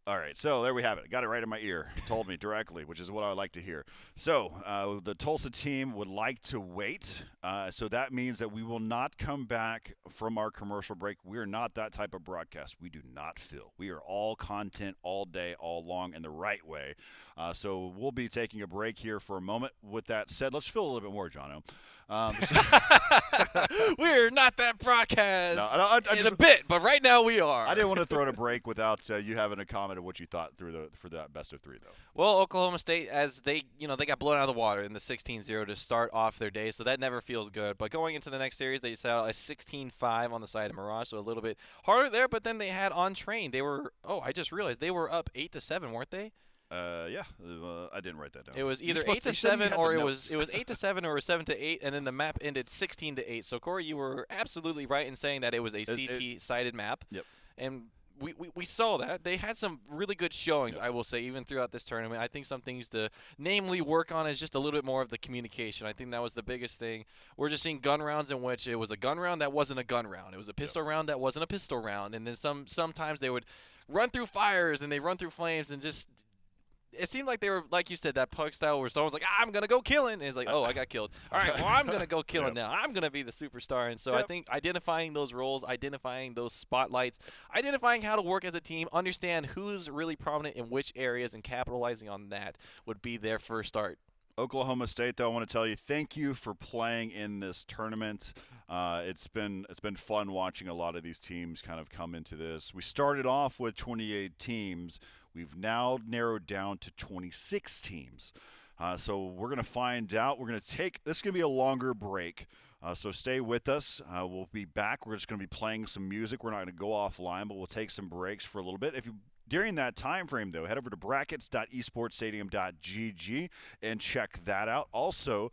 All right, so there we have it. Got it right in my ear. Told me directly, which is what I like to hear. So the Tulsa team would like to wait. So that means that we will not come back from our commercial break. We are not that type of broadcast. We do not fill. We are all content all day, all long, in the right way. So we'll be taking a break here for a moment. With that said, let's fill a little bit more, Jono. We're not that broadcast in a bit, but right now we are. I didn't want to throw in a break without you having a comment of what you thought for that best of 3, though. Well, Oklahoma State, as they got blown out of the water in the 16-0 to start off their day, so that never feels good. But going into the next series, they set out a 16-5 on the side of Mirage, so a little bit harder there. But then they had on train. They were I just realized they were up 8-7, weren't they? Yeah, I didn't write that down. It was either 8-7 or it was 8-7 or 7-8, and then the map ended 16-8. So Corey, you were absolutely right in saying that it was a CT-sided map. Yep. And we saw that. They had some really good showings, I will say, even throughout this tournament. I think some things to namely work on is just a little bit more of the communication. I think that was the biggest thing. We're just seeing gun rounds in which it was a gun round that wasn't a gun round. It was a pistol round that wasn't a pistol round. And then sometimes they would run through fires and they run through flames and just – it seemed like they were, like you said, that pug style where someone's like, I'm going to go killing. And it's like, oh, I got killed. All right, well, I'm going to go killing now. I'm going to be the superstar. And so I think identifying those roles, identifying those spotlights, identifying how to work as a team, understand who's really prominent in which areas, and capitalizing on that would be their first start. Oklahoma State, though, I want to tell you, thank you for playing in this tournament. It's been fun watching a lot of these teams kind of come into this. We started off with 28 teams. We've now narrowed down to 26 teams. So we're going to find out. We're going to take this is going to be a longer break. So stay with us. We'll be back. We're just going to be playing some music. We're not going to go offline, but we'll take some breaks for a little bit. During that time frame, though, head over to brackets.esportstadium.gg and check that out. Also,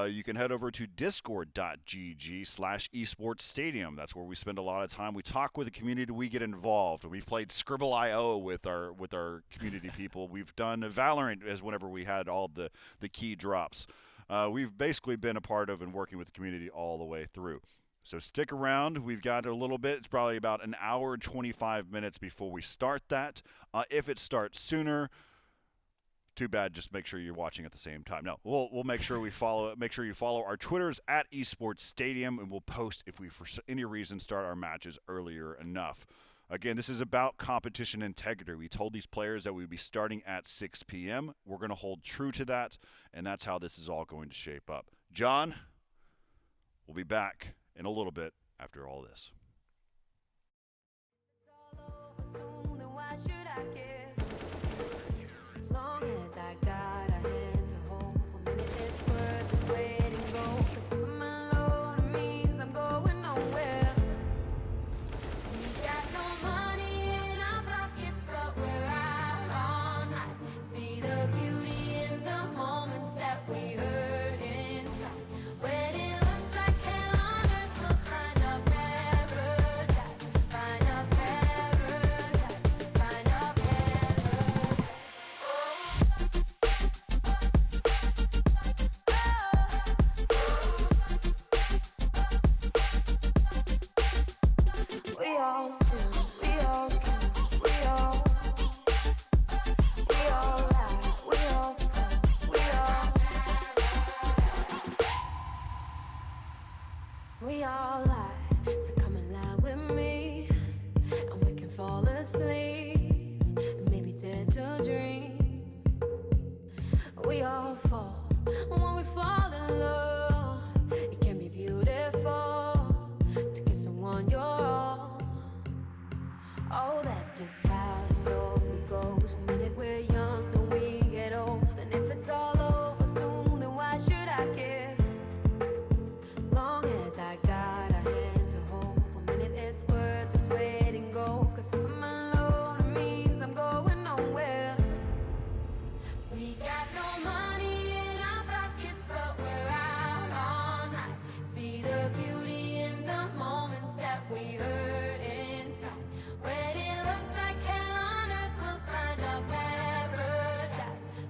you can head over to discord.gg/esportstadium. That's where we spend a lot of time. We talk with the community. We get involved. We've played Scribble.io with our community people. We've done Valorant as whenever we had all the key drops. We've basically been a part of and working with the community all the way through. So stick around. We've got a little bit. It's probably about an hour and 25 minutes before we start that. If it starts sooner, too bad. Just make sure you're watching at the same time. No, we'll make sure we follow it. Make sure you follow our Twitters at Esports Stadium, and we'll post if we, for any reason, start our matches earlier enough. Again, this is about competition integrity. We told these players that we'd be starting at 6 p.m. We're going to hold true to that, and that's how this is all going to shape up. John, we'll be back in a little bit after all this. It's all over soon, then why should I care? As long as I got a hand to hold, a minute is worth its weight in gold. 'Cause if I'm alone, it means I'm going nowhere. We got no money in our pockets, but we're out all night. See the beauty in the moments that we hurt inside. When it looks like hell on earth, we'll find a paradise. Find a paradise. Find a paradise. We all steal, we all kill, we all lie, we all fall, we all lie. So come and lie with me, and we can fall asleep, and maybe dare to dream. We all fall when we fall in love. It can be beautiful to kiss someone you're all. Oh, that's just how the story goes. The minute we're young, then we get old. And if it's all over soon, then why should I care? Long as I got a hand to hold, a minute is worth its weight in gold. 'Cause if I'm alone, it means I'm going nowhere. We got no money.